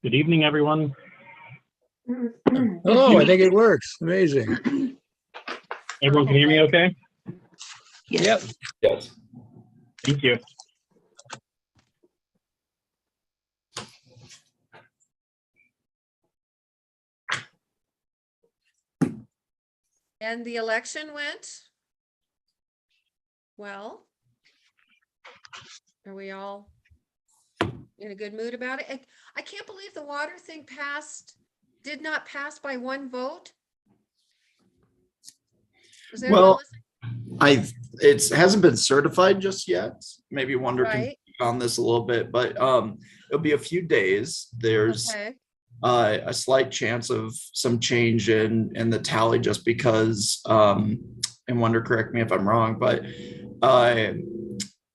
Good evening, everyone. Oh, I think it works. Amazing. Everyone can hear me okay? Yep. Yes. Thank you. And the election went well. Are we all in a good mood about it? I can't believe the water thing did not pass by one vote. Was anyone Well, listening? it hasn't been certified just yet. Maybe Wonder can Right. speak on this a little bit, but it'll be a few days. There's Okay, a slight chance of some change in the tally just because and Wonder, correct me if I'm wrong, but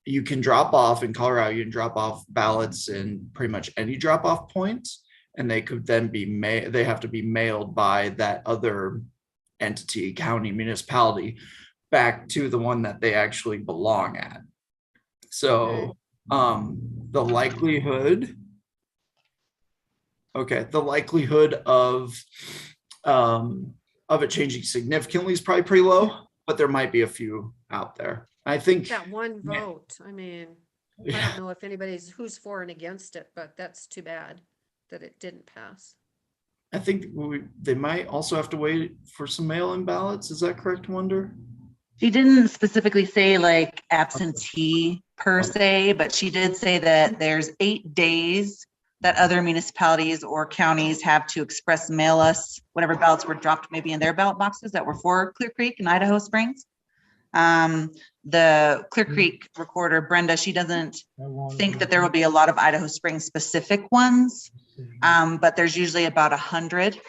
you can drop off in Colorado, you can drop off ballots in pretty much any drop off point, and they could then be they have to be mailed by that other entity, county, municipality, back to the one that they actually belong at. So the likelihood of it changing significantly is probably pretty low, but there might be a few out there. I think that one vote, I mean, I don't know if who's for and against it, but that's too bad that it didn't pass. I think they might also have to wait for some mail-in ballots. Is that correct, Wonder? She didn't specifically say like absentee per se, but she did say that there's 8 days that other municipalities or counties have to express mail us whatever ballots were dropped maybe in their ballot boxes that were for Clear Creek and Idaho Springs. The Clear Creek recorder, Brenda, she doesn't think that there will be a lot of Idaho Springs specific ones, but there's usually about 100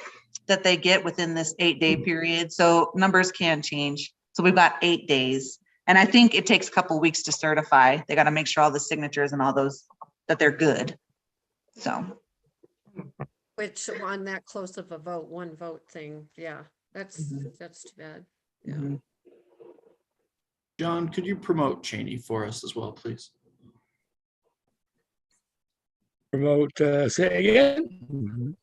that they get within this 8-day period. So numbers can change. So we've got 8 days. And I think it takes a couple of weeks to certify. They got to make sure all the signatures and all those, that they're good. So. Which on that close of a vote, one vote thing, yeah, that's too bad. Yeah. Mhm. John, could you promote Cheney for us as well, please? Promote, say again.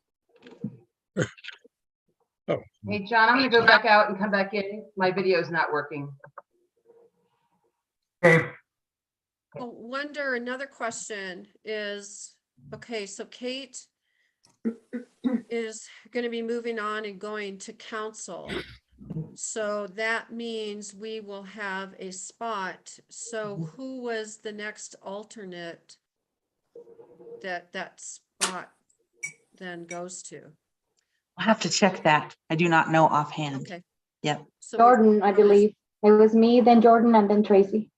Hey, John, I'm gonna go back out and come back in. My video's not working. Well, Wonder, another question is, okay, so Kate is going to be moving on and going to council. So that means we will have a spot. So who was the next alternate that spot then goes to? I'll have to check that. I do not know offhand. Okay. Yep. So Jordan, I believe. It was me, then Jordan, and then Tracy.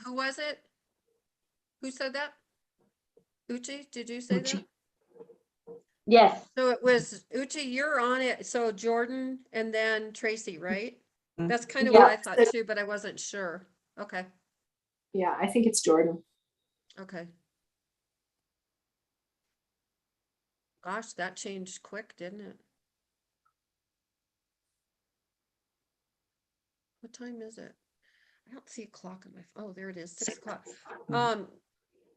who was it? Who said that? Uchi, did you say that? Uchi. Yes, So it was Uchi, you're on it. So Jordan and then Tracy, right? Mhm. That's kind of what I Yeah. thought too, but I wasn't sure. Okay, Yeah, I think it's Jordan. okay. Gosh, that changed quick, didn't it? What time is it? I don't see a clock on my, oh, there it is, 6 o'clock.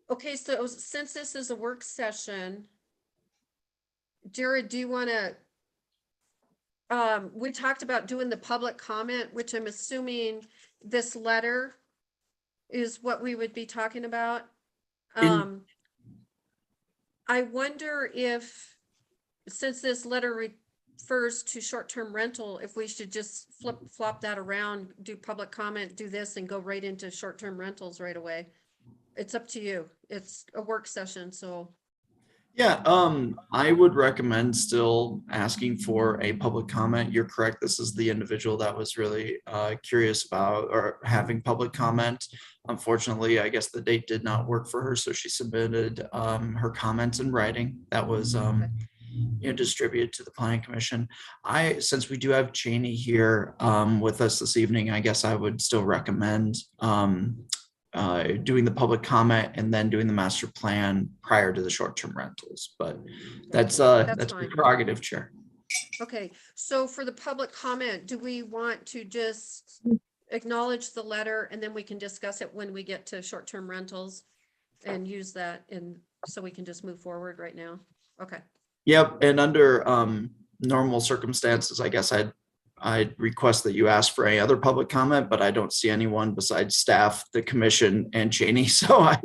Okay, so since this is a work session, Jared, do you want to, we talked about doing the public comment, which I'm assuming this letter is what we would be talking about. I wonder if, since this letter refers to short-term rental, if we should just flop that around, do public comment, do this and go right into short-term rentals right away. It's up to you. It's a work session, so. Yeah, I would recommend still asking for a public comment. You're correct. This is the individual that was really curious about or having public comment. Unfortunately, I guess the date did not work for her, so she submitted her comments in writing. That was distributed to the Planning Commission. Since we do have Cheney here with us this evening, I guess I would still recommend doing the public comment and then doing the master plan prior to the short-term rentals, but that's That's your fine. prerogative, Chair. Okay, so for the public comment, do we want to just acknowledge the letter and then we can discuss it when we get to short-term rentals and use that in so we can just move forward right now? Okay, Yep, and under normal circumstances, I guess I'd request that you ask for any other public comment, but I don't see anyone besides staff, the commission, and Cheney, so I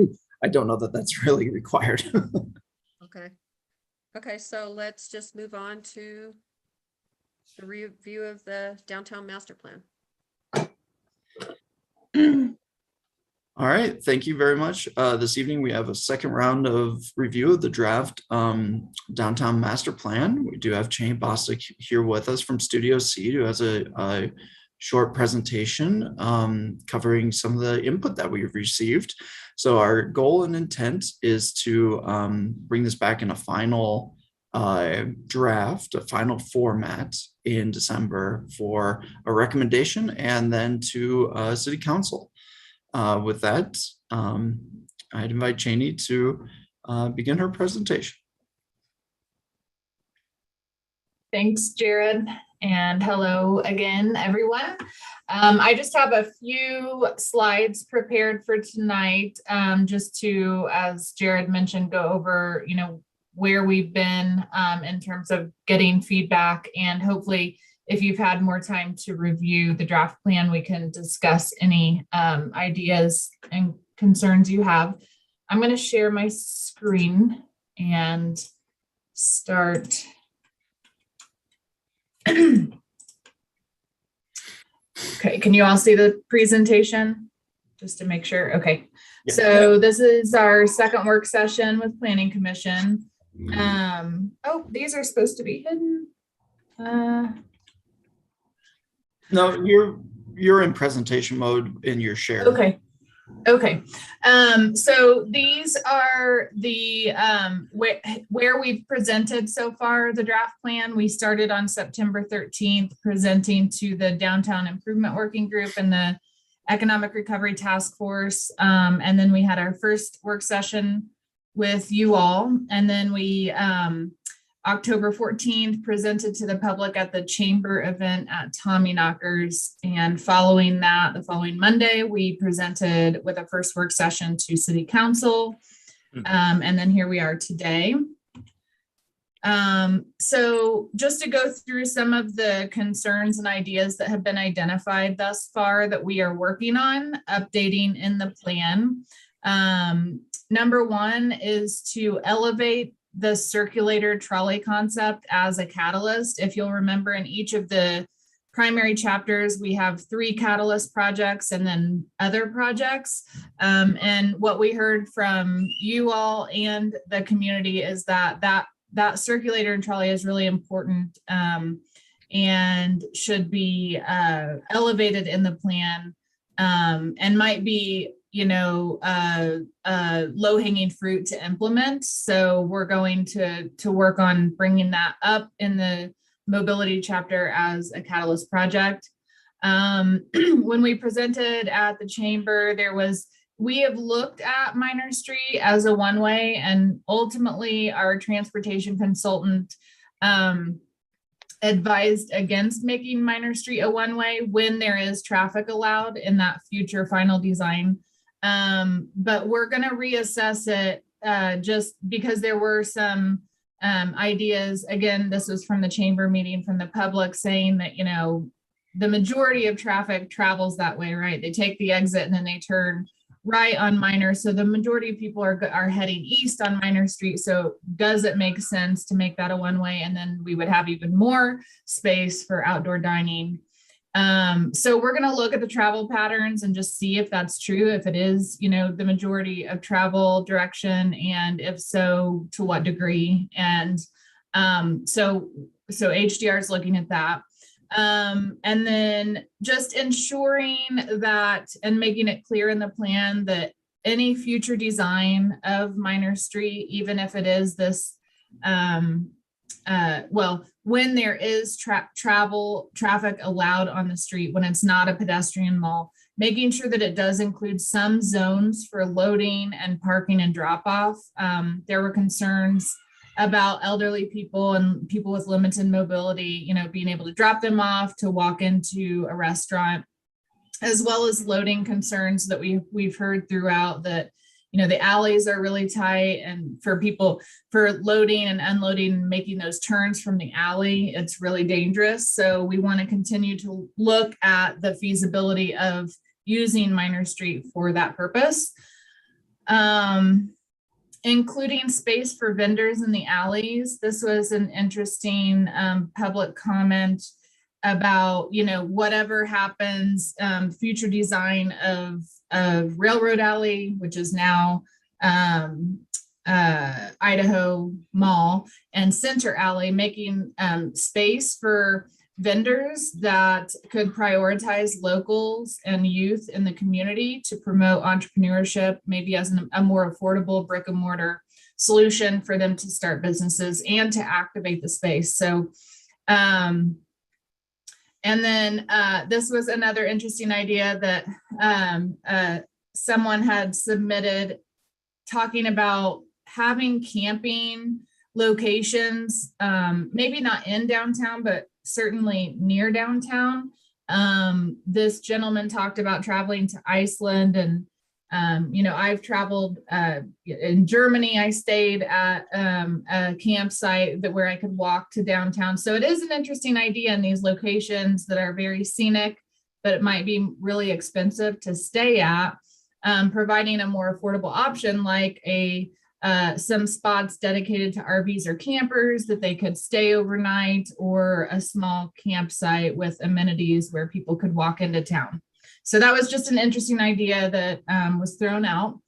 don't know that that's really required. okay. Okay, so let's just move on to the review of the downtown master plan. All right, thank you very much. This evening, we have a second round of review of the draft downtown master plan. We do have Cheney Bostic here with us from Studio C, who has a short presentation covering some of the input that we've received. So our goal and intent is to bring this back in a final draft, a final format in December for a recommendation and then to City Council. With that, I'd invite Cheney to begin her presentation. Thanks, Jared. And hello again, everyone. I just have a few slides prepared for tonight, just to, as Jared mentioned, go over, where we've been in terms of getting feedback, and hopefully if you've had more time to review the draft plan, we can discuss any ideas and concerns you have. I'm going to share my screen and start. Okay, can you all see the presentation? Just to make sure. Okay. Yeah. So this is our second work session with Planning Commission. Oh, these are supposed to be hidden. No, you're in presentation mode in your share. Okay. So these are the where we've presented so far the draft plan. We started on September 13th presenting to the Downtown Improvement Working Group and the Economic Recovery Task Force. And then we had our first work session with you all. And then we October 14th presented to the public at the chamber event at Tommyknockers. And following that, the following Monday, we presented with a first work session to City Council. And then here we are today. So just to go through some of the concerns and ideas that have been identified thus far that we are working on updating in the plan. Number one is to elevate the circulator trolley concept as a catalyst. If you'll remember, in each of the primary chapters, we have 3 catalyst projects and then other projects. And what we heard from you all and the community is that circulator and trolley is really important and should be elevated in the plan and might be low-hanging fruit to implement. So we're going to work on bringing that up in the mobility chapter as a catalyst project. When we presented at the chamber, we have looked at Minor Street as a one-way, and ultimately our transportation consultant advised against making Minor Street a one-way when there is traffic allowed in that future final design. But we're going to reassess it just because there were some ideas. Again, this was from the chamber meeting from the public saying that, the majority of traffic travels that way, right? They take the exit and then they turn right on Minor. So the majority of people are heading east on Minor Street. So does it make sense to make that a one-way? And then we would have even more space for outdoor dining. So we're going to look at the travel patterns and just see if that's true, if it is, the majority of travel direction, and if so, to what degree. And so HDR is looking at that. And then just ensuring that and making it clear in the plan that any future design of Minor Street, even if it is this, when there is traffic allowed on the street, when it's not a pedestrian mall, making sure that it does include some zones for loading and parking and drop off. There were concerns about elderly people and people with limited mobility, being able to drop them off to walk into a restaurant, as well as loading concerns that we've heard throughout that, the alleys are really tight, and for people for loading and unloading and making those turns from the alley, it's really dangerous. So we want to continue to look at the feasibility of using Minor Street for that purpose. Including space for vendors in the alleys. This was an interesting public comment about, whatever happens, future design of Railroad Alley, which is now Idaho Mall, and Center Alley, making space for vendors that could prioritize locals and youth in the community to promote entrepreneurship, maybe as a more affordable brick and mortar solution for them to start businesses and to activate the space. So, and then this was another interesting idea that someone had submitted, talking about having camping locations, maybe not in downtown, but certainly near downtown. This gentleman talked about traveling to Iceland, and I've traveled in Germany. I stayed at a campsite where I could walk to downtown. So it is an interesting idea in these locations that are very scenic, but it might be really expensive to stay at, providing a more affordable option like some spots dedicated to RVs or campers that they could stay overnight, or a small campsite with amenities where people could walk into town. So that was just an interesting idea that was thrown out.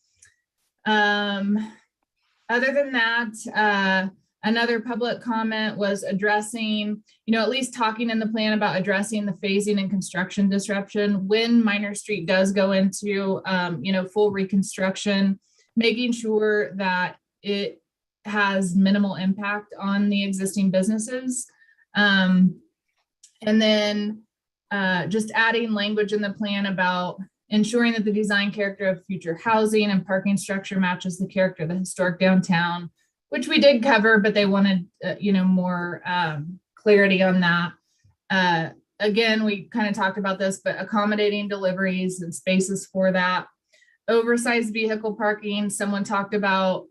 Other than that, another public comment was addressing, at least talking in the plan about addressing the phasing and construction disruption when Minor Street does go into, full reconstruction, making sure that it has minimal impact on the existing businesses. And then just adding language in the plan about ensuring that the design character of future housing and parking structure matches the character of the historic downtown, which we did cover, but they wanted, more clarity on that. Again, we kind of talked about this, but accommodating deliveries and spaces for that. Oversized vehicle parking, someone talked about,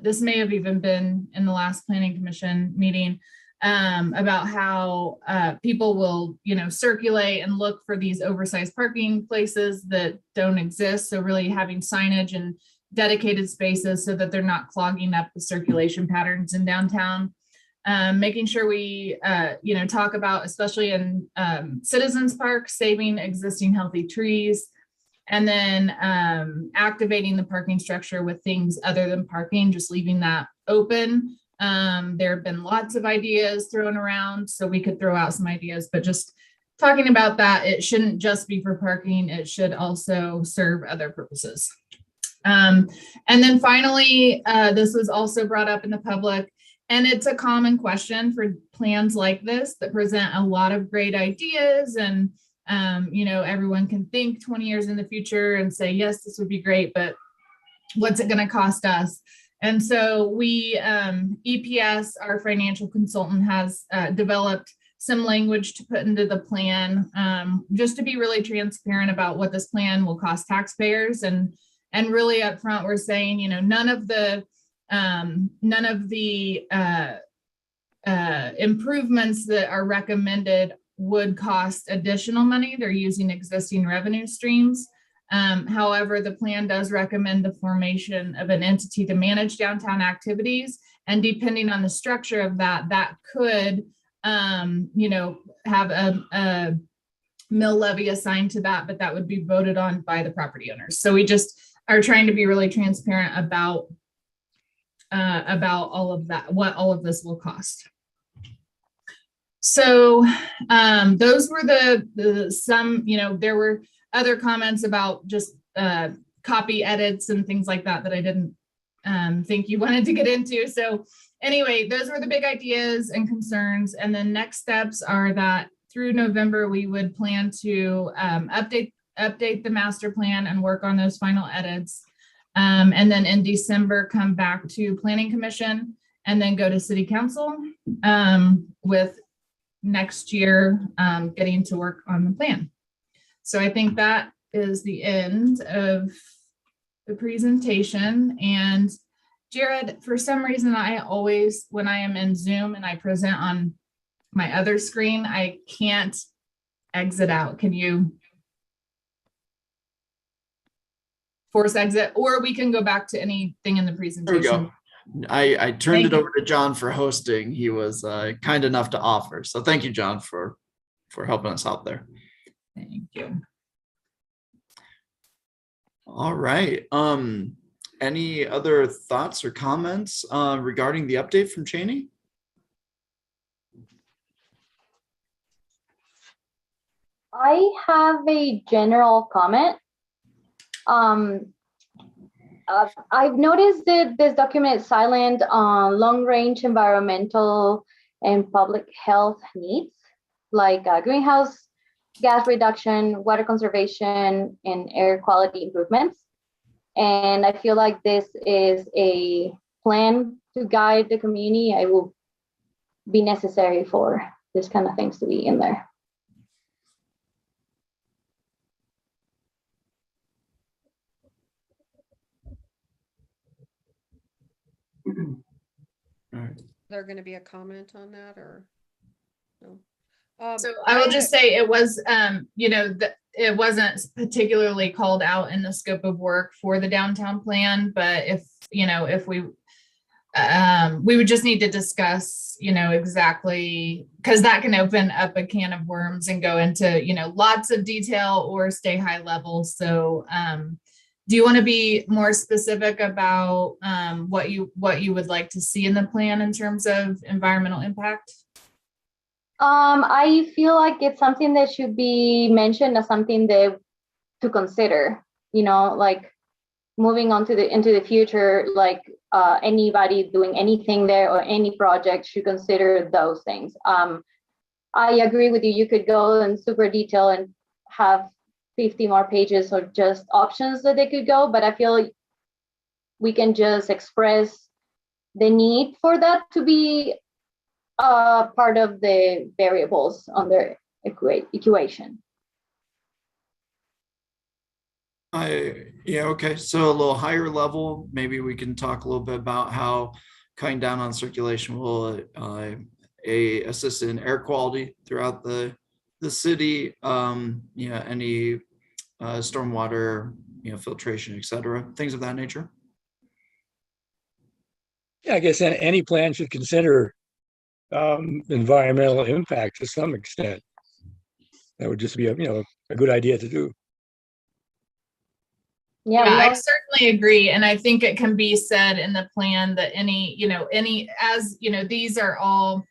this may have even been in the last planning commission meeting, about how people will, circulate and look for these oversized parking places that don't exist. So really having signage and dedicated spaces so that they're not clogging up the circulation patterns in downtown. Making sure we, talk about, especially in Citizens Park, saving existing healthy trees. And then activating the parking structure with things other than parking, just leaving that open. There have been lots of ideas thrown around, so we could throw out some ideas, but just talking about that, it shouldn't just be for parking, it should also serve other purposes. And then finally, this was also brought up in the public, and it's a common question for plans like this that present a lot of great ideas, and everyone can think 20 years in the future and say, yes, this would be great, but what's it going to cost us? And so we, EPS, our financial consultant, has developed some language to put into the plan, just to be really transparent about what this plan will cost taxpayers. And really upfront, we're saying, none of the improvements that are recommended would cost additional money. They're using existing revenue streams. However, the plan does recommend the formation of an entity to manage downtown activities. And depending on the structure of that could, have a mill levy assigned to that, but that would be voted on by the property owners. So we just are trying to be really transparent about all of that, what all of this will cost. So those were some, there were other comments about just copy edits and things like that I didn't think you wanted to get into. So anyway, those were the big ideas and concerns. And then next steps are that through November, we would plan to update the master plan and work on those final edits. And then in December, come back to Planning Commission and then go to City Council with next year getting to work on the plan. So I think that is the end of the presentation. And Jared, for some reason, I always, when I am in Zoom and I present on my other screen, I can't exit out. Can you force exit, or we can go back to anything in the There we presentation? go. I turned Thank it you. over to John for hosting. He was kind enough to offer. So thank you, John, for helping us out there. Thank you. All right. Any other thoughts or comments regarding the update from Cheney? I have a general comment. I've noticed that this document is silent on long-range environmental and public health needs, like greenhouse gas reduction, water conservation, and air quality improvements. And I feel like this is a plan to guide the community. It will be necessary for this kind of things to be in there. All right. There going to be a comment on that or no? So I will just say it was, it wasn't particularly called out in the scope of work for the downtown plan, but if we would just need to discuss, exactly, because that can open up a can of worms and go into, lots of detail or stay high level. So do you want to be more specific about what you would like to see in the plan in terms of environmental impact? I feel like it's something that should be mentioned as something that to consider, like moving on to into the future, like anybody doing anything there or any project should consider those things. I agree with you. You could go in super detail and have 50 more pages or just options that they could go, but I feel like we can just express the need for that to be part of the variables on their equation. Yeah, okay. So a little higher level, maybe we can talk a little bit about how cutting down on circulation will assist in air quality throughout the city. Any stormwater, filtration, et cetera, things of that nature. Yeah, I guess any plan should consider environmental impact to some extent. That would just be a good idea to do. Yeah, I certainly agree. And I think it can be said in the plan that these are all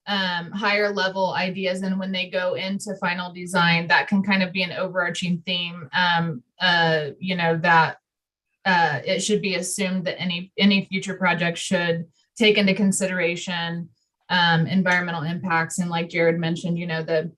higher level ideas. And when they go into final design, that can kind of be an overarching theme, that it should be assumed that any future project should take into consideration environmental impacts. And like Jared mentioned, the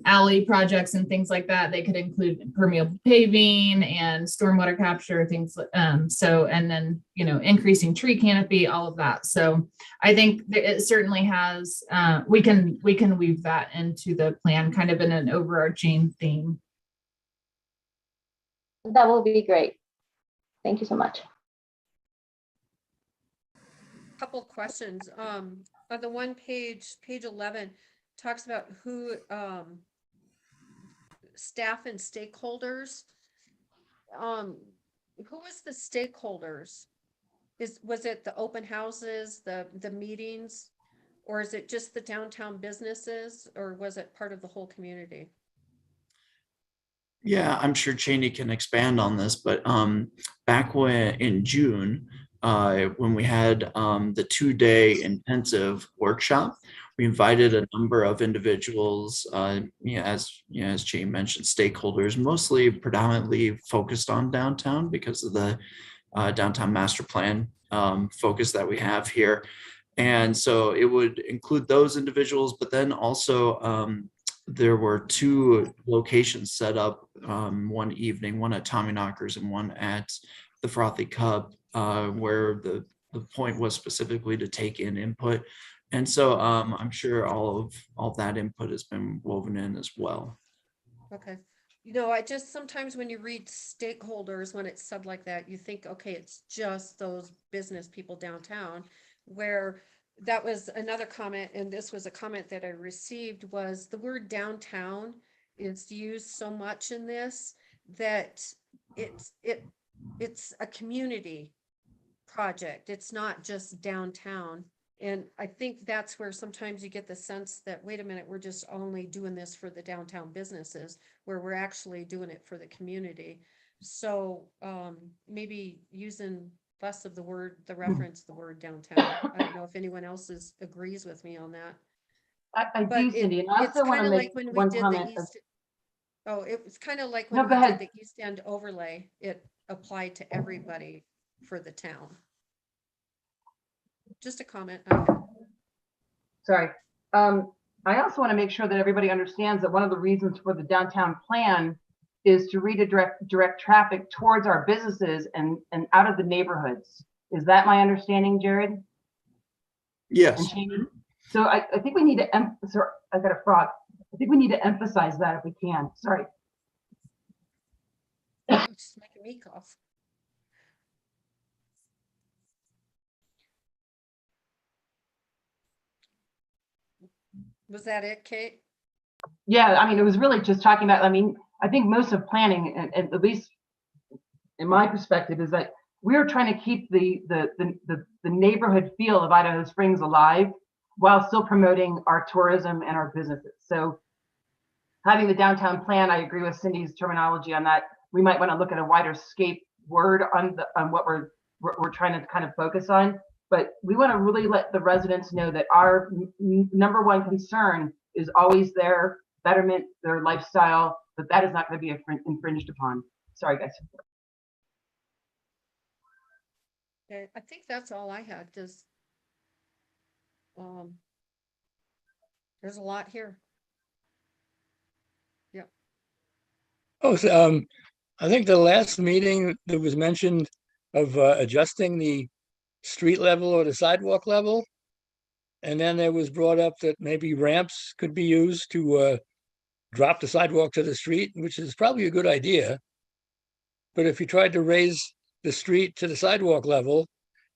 alley projects and things like that, they could include permeable paving and stormwater capture, things and then increasing tree canopy, all of that. So I think it certainly has we can weave that into the plan kind of in an overarching theme. that will be great. Thank you so much. Couple questions. On the one page 11 talks about who staff and stakeholders. Who was the stakeholders? Was it the open houses, the meetings, or is it just the downtown businesses, or was it part of the whole community? Yeah, I'm sure Cheney can expand on this, but back in June, when we had the 2-day intensive workshop, we invited a number of individuals, as Cheney mentioned, stakeholders, mostly predominantly focused on downtown because of the downtown master plan focus that we have here. And so it would include those individuals, but then also there were 2 locations set up one evening, one at Tommyknockers and one at the Frothy Cup, where the point was specifically to take in input. And so I'm sure all of that input has been woven in as well. Okay. you know, I just sometimes when you read stakeholders, when it's said like that, you think, okay, it's just those business people downtown. Where that was another comment, and this was a comment that I received, was the word downtown is used so much in this that it's a community project. It's not just downtown. And I think that's where sometimes you get the sense that, wait a minute, we're just only doing this for the downtown businesses, where we're actually doing it for the community. So maybe using less of the word, the reference, the word downtown. I don't know if anyone else agrees with me on that. I But do, Cindy, and I it's also want kind to of make like when we one did the comment. East. Oh, it was kind of like No, when go we did ahead. the East End overlay. It applied to everybody for the town. Just a comment. Sorry. I also want to make sure that everybody understands that one of the reasons for the downtown plan is to direct traffic towards our businesses and out of the neighborhoods. Is that my understanding, Jared? Yes. And Jamie? So I think we need to sorry, I got a frog. I think we need to emphasize that if we can. Sorry. Just making me cough. Was that it, Kate? Yeah, I mean, it was really just talking about, I mean, I think most of planning, and at least in my perspective, is that we are trying to keep the neighborhood feel of Idaho Springs alive while still promoting our tourism and our businesses. So having the downtown plan, I agree with Cindy's terminology on that. We might want to look at a wider scape word on what we're trying to kind of focus on. But we want to really let the residents know that our number one concern is always their betterment, their lifestyle, but that is not going to be infringed upon. Sorry, guys. Okay, I think that's all I had. Just there's a lot here. Yep. Oh, so, I think the last meeting there was mentioned of adjusting the street level or the sidewalk level. And then there was brought up that maybe ramps could be used to drop the sidewalk to the street, which is probably a good idea. But if you tried to raise the street to the sidewalk level,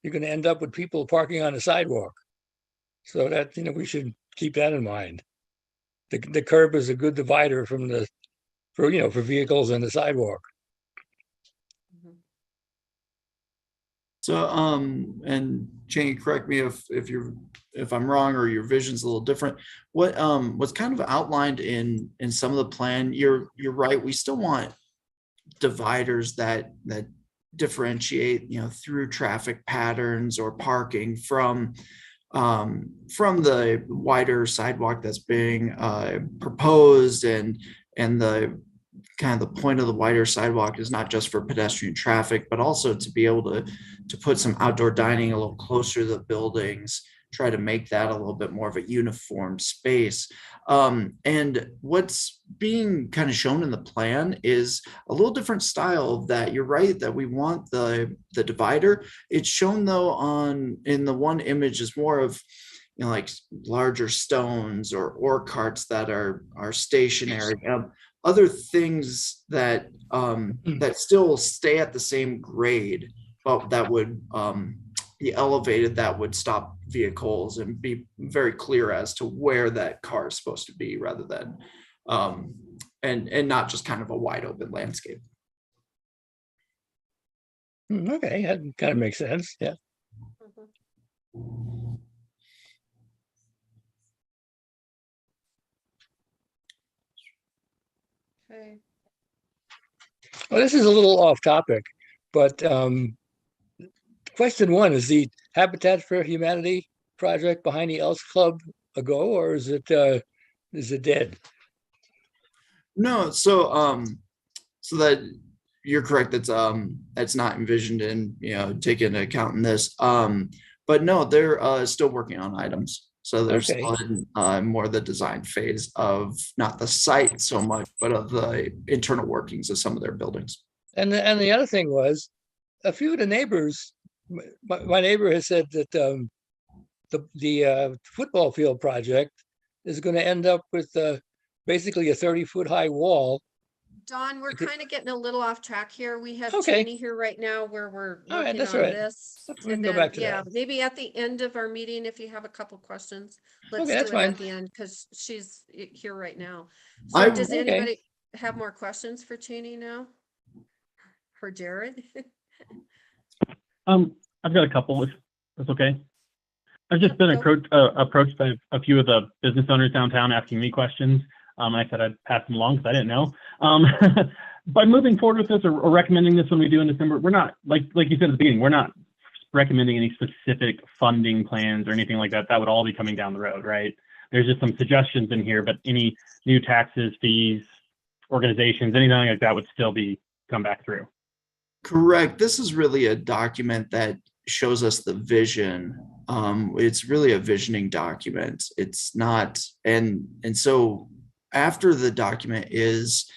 you're going to end up with people parking on the sidewalk. So that, you know, we should keep that in mind. The curb is a good divider from for vehicles and the sidewalk. So, and Jane, correct me if I'm wrong or your vision's a little different. What's kind of outlined in some of the plan, you're right. We still want dividers that differentiate, through traffic patterns or parking from the wider sidewalk that's being proposed, and the kind of the point of the wider sidewalk is not just for pedestrian traffic, but also to be able to put some outdoor dining a little closer to the buildings, try to make that a little bit more of a uniform space. And what's being kind of shown in the plan is a little different style of that. You're right that we want the divider. It's shown though in the one image is more of, like larger stones or carts that are stationary. Other things that that still stay at the same grade, but that would be elevated, that would stop vehicles and be very clear as to where that car is supposed to be, rather than and not just kind of a wide open landscape. Okay, that kind of makes sense. Yeah. Okay. Well, this is a little off topic, but question one, is the Habitat for Humanity project behind the Elks Club a go, or is it dead? No, so that you're correct. That's not envisioned in, taking into account in this. But no, they're still working on items. So there's Okay. More the design phase of not the site so much, but of the internal workings of some of their buildings. And the other thing was, a few of the neighbors, my neighbor has said that the football field project is going to end up with basically a 30-foot high wall Don, we're Okay. kind of getting a little off track here. We have Okay. Cheney here right now where we're All right, working that's on all right. this. We can And go then, back to yeah, that. maybe at the end of our meeting, if you have a couple questions, let's Okay, do that's it fine. at the end because she's here right now. I- So does Okay. anybody have more questions for Cheney now? For Jared? I've got a couple, if that's okay. I've just Yeah, been go. approached by a few of the business owners downtown asking me questions. I said I'd pass them along because I didn't know. By moving forward with this or recommending this when we do in December, we're not, like you said at the beginning, we're not recommending any specific funding plans or anything like that. That would all be coming down the road, right? There's just some suggestions in here, but any new taxes, fees, organizations, anything like that would still be come back through. Correct. This is really a document that shows us the vision. It's really a visioning document. It's not, and so after the document is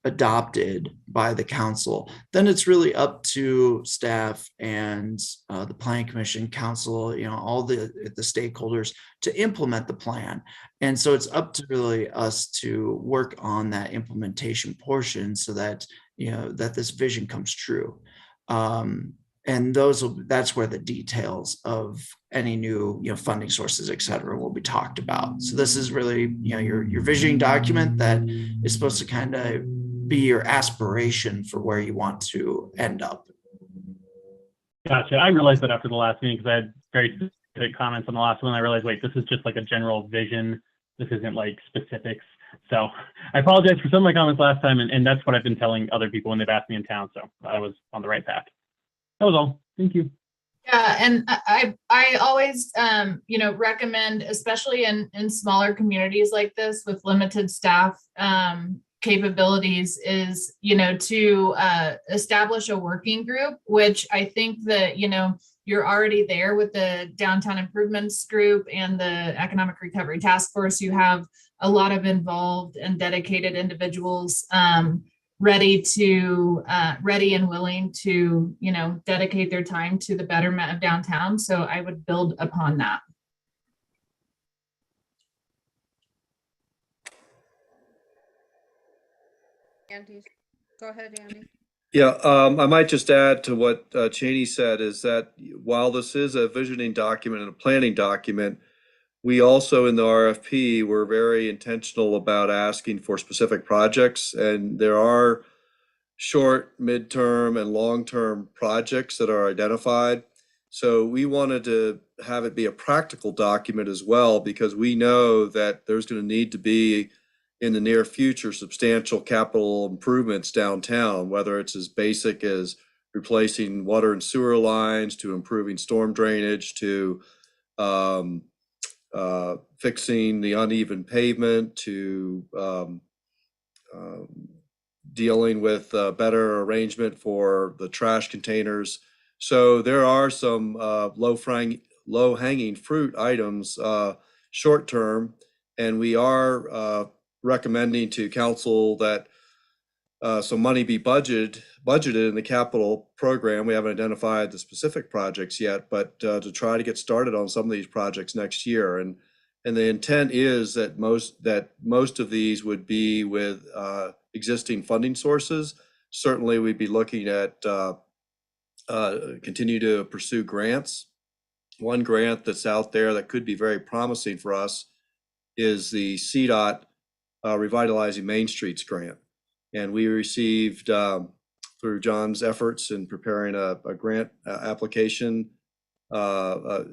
adopted by the council, then it's really up to staff and the planning commission, council, you know, all the stakeholders to implement the plan. And so it's up to really us to work on that implementation portion so that, you know, that this vision comes true. And that's where the details of any new, you know, funding sources, et cetera, will be talked about. So this is really, you know, your visioning document that is supposed to kind of be your aspiration for where you want to end up. Gotcha. I realized that after the last meeting because I had very specific comments on the last one. I realized, wait, this is just like a general vision. This isn't like specifics. So I apologize for some of my comments last time, and that's what I've been telling other people when they've asked me in town. So I was on the right path. That was all. Thank you. Yeah, and I always you know, recommend, especially in smaller communities like this with limited staff capabilities, is, you know, to establish a working group, which I think that, you know, you're already there with the downtown improvements group and the economic recovery task force. You have a lot of involved and dedicated individuals ready and willing to, you know, dedicate their time to the betterment of downtown. So I would build upon that. Andy, go ahead, Andy. Yeah, I might just add to what Cheney said is that while this is a visioning document and a planning document, we also in the RFP were very intentional about asking for specific projects, and there are short, midterm, and long-term projects that are identified. So we wanted to have it be a practical document as well, because we know that there's going to need to be in the near future substantial capital improvements downtown, whether it's as basic as replacing water and sewer lines to improving storm drainage to fixing the uneven pavement to dealing with better arrangement for the trash containers. So there are some low-hanging fruit items short term, and we are recommending to council that some money be budgeted in the capital program. We haven't identified the specific projects yet, but to try to get started on some of these projects next year. And the intent is that most of these would be with existing funding sources. Certainly, we'd be looking at continue to pursue grants. One grant that's out there that could be very promising for us is the CDOT Revitalizing Main Streets grant. And we received, through John's efforts in preparing a grant application, a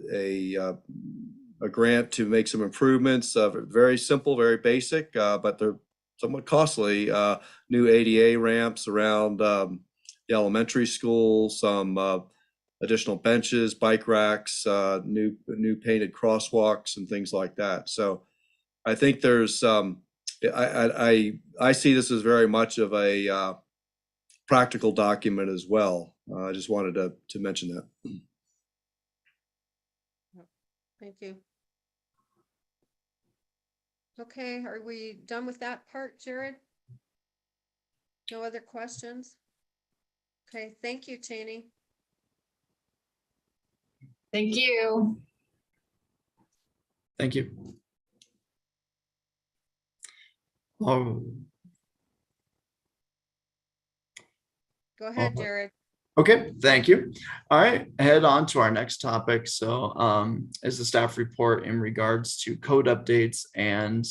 grant to make some improvements, very simple, very basic, but they're somewhat costly. New ADA ramps around the elementary school, some additional benches, bike racks, new painted crosswalks and things like that. So I think there's, I see this as very much of a practical document as well. I just wanted to mention that. Thank you. Okay, are we done with that part, Jared? No other questions? Okay, thank you, Cheney. Thank you. Thank you. Oh, Go ahead, right. Jared. okay, thank you. All right, head on to our next topic. So is the staff report in regards to code updates and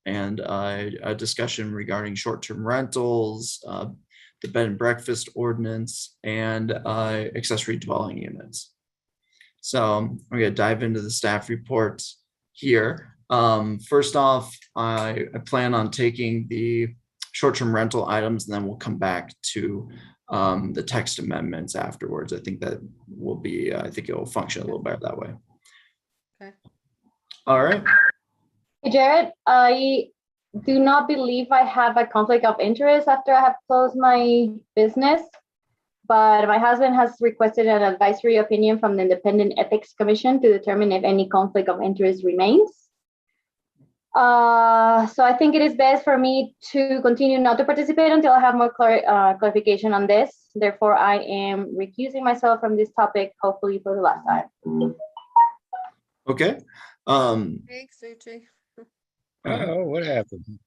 a discussion regarding short-term rentals, the bed and breakfast ordinance, and accessory dwelling units. So we're gonna dive into the staff report here. First off, I plan on taking the short-term rental items, and then we'll come back to the text amendments afterwards. I think that will be, I think it will function a little better that way. Okay. All right. Hey, Jared, I do not believe I have a conflict of interest after I have closed my business, but my husband has requested an advisory opinion from the Independent Ethics Commission to determine if any conflict of interest remains. So I think it is best for me to continue not to participate until I have more clarification on this. Therefore, I am recusing myself from this topic, hopefully for the last time. Okay. Thanks, Uche. Oh, what happened?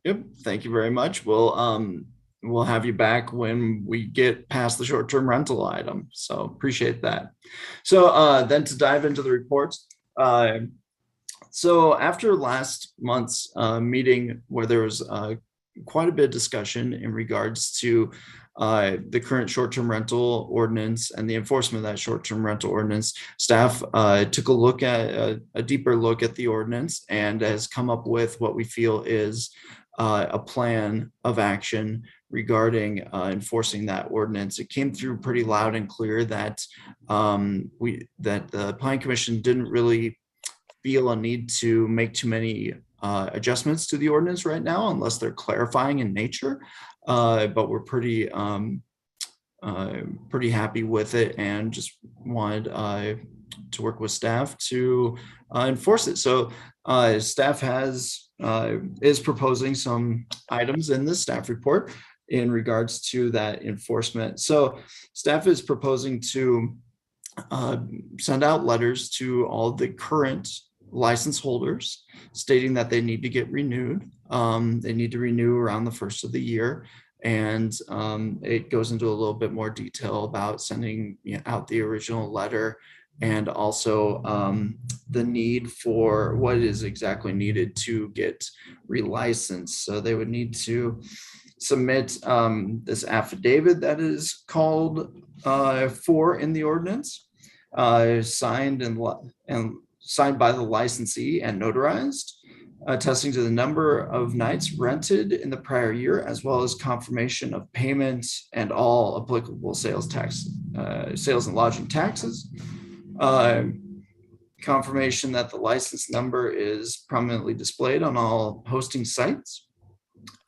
Yep. Thank you very much. We'll have you back when we get past the short-term rental item. So appreciate that. So then to dive into the reports. So after last month's meeting, where there was quite a bit of discussion in regards to the current short-term rental ordinance and the enforcement of that short-term rental ordinance, staff took a look at a deeper look at the ordinance and has come up with what we feel is a plan of action regarding enforcing that ordinance. It came through pretty loud and clear that the Planning Commission didn't really feel a need to make too many adjustments to the ordinance right now, unless they're clarifying in nature. But we're pretty happy with it and just wanted to work with staff to enforce it. So staff is proposing some items in the staff report in regards to that enforcement. So staff is proposing to send out letters to all the current license holders stating that they need to get renewed. They need to renew around the first of the year. And it goes into a little bit more detail about sending out the original letter and also the need for what is exactly needed to get relicensed. So they would need to submit this affidavit that is called for in the ordinance, signed by the licensee and notarized, attesting to the number of nights rented in the prior year, as well as confirmation of payment and all applicable sales and lodging taxes. Confirmation that the license number is prominently displayed on all hosting sites,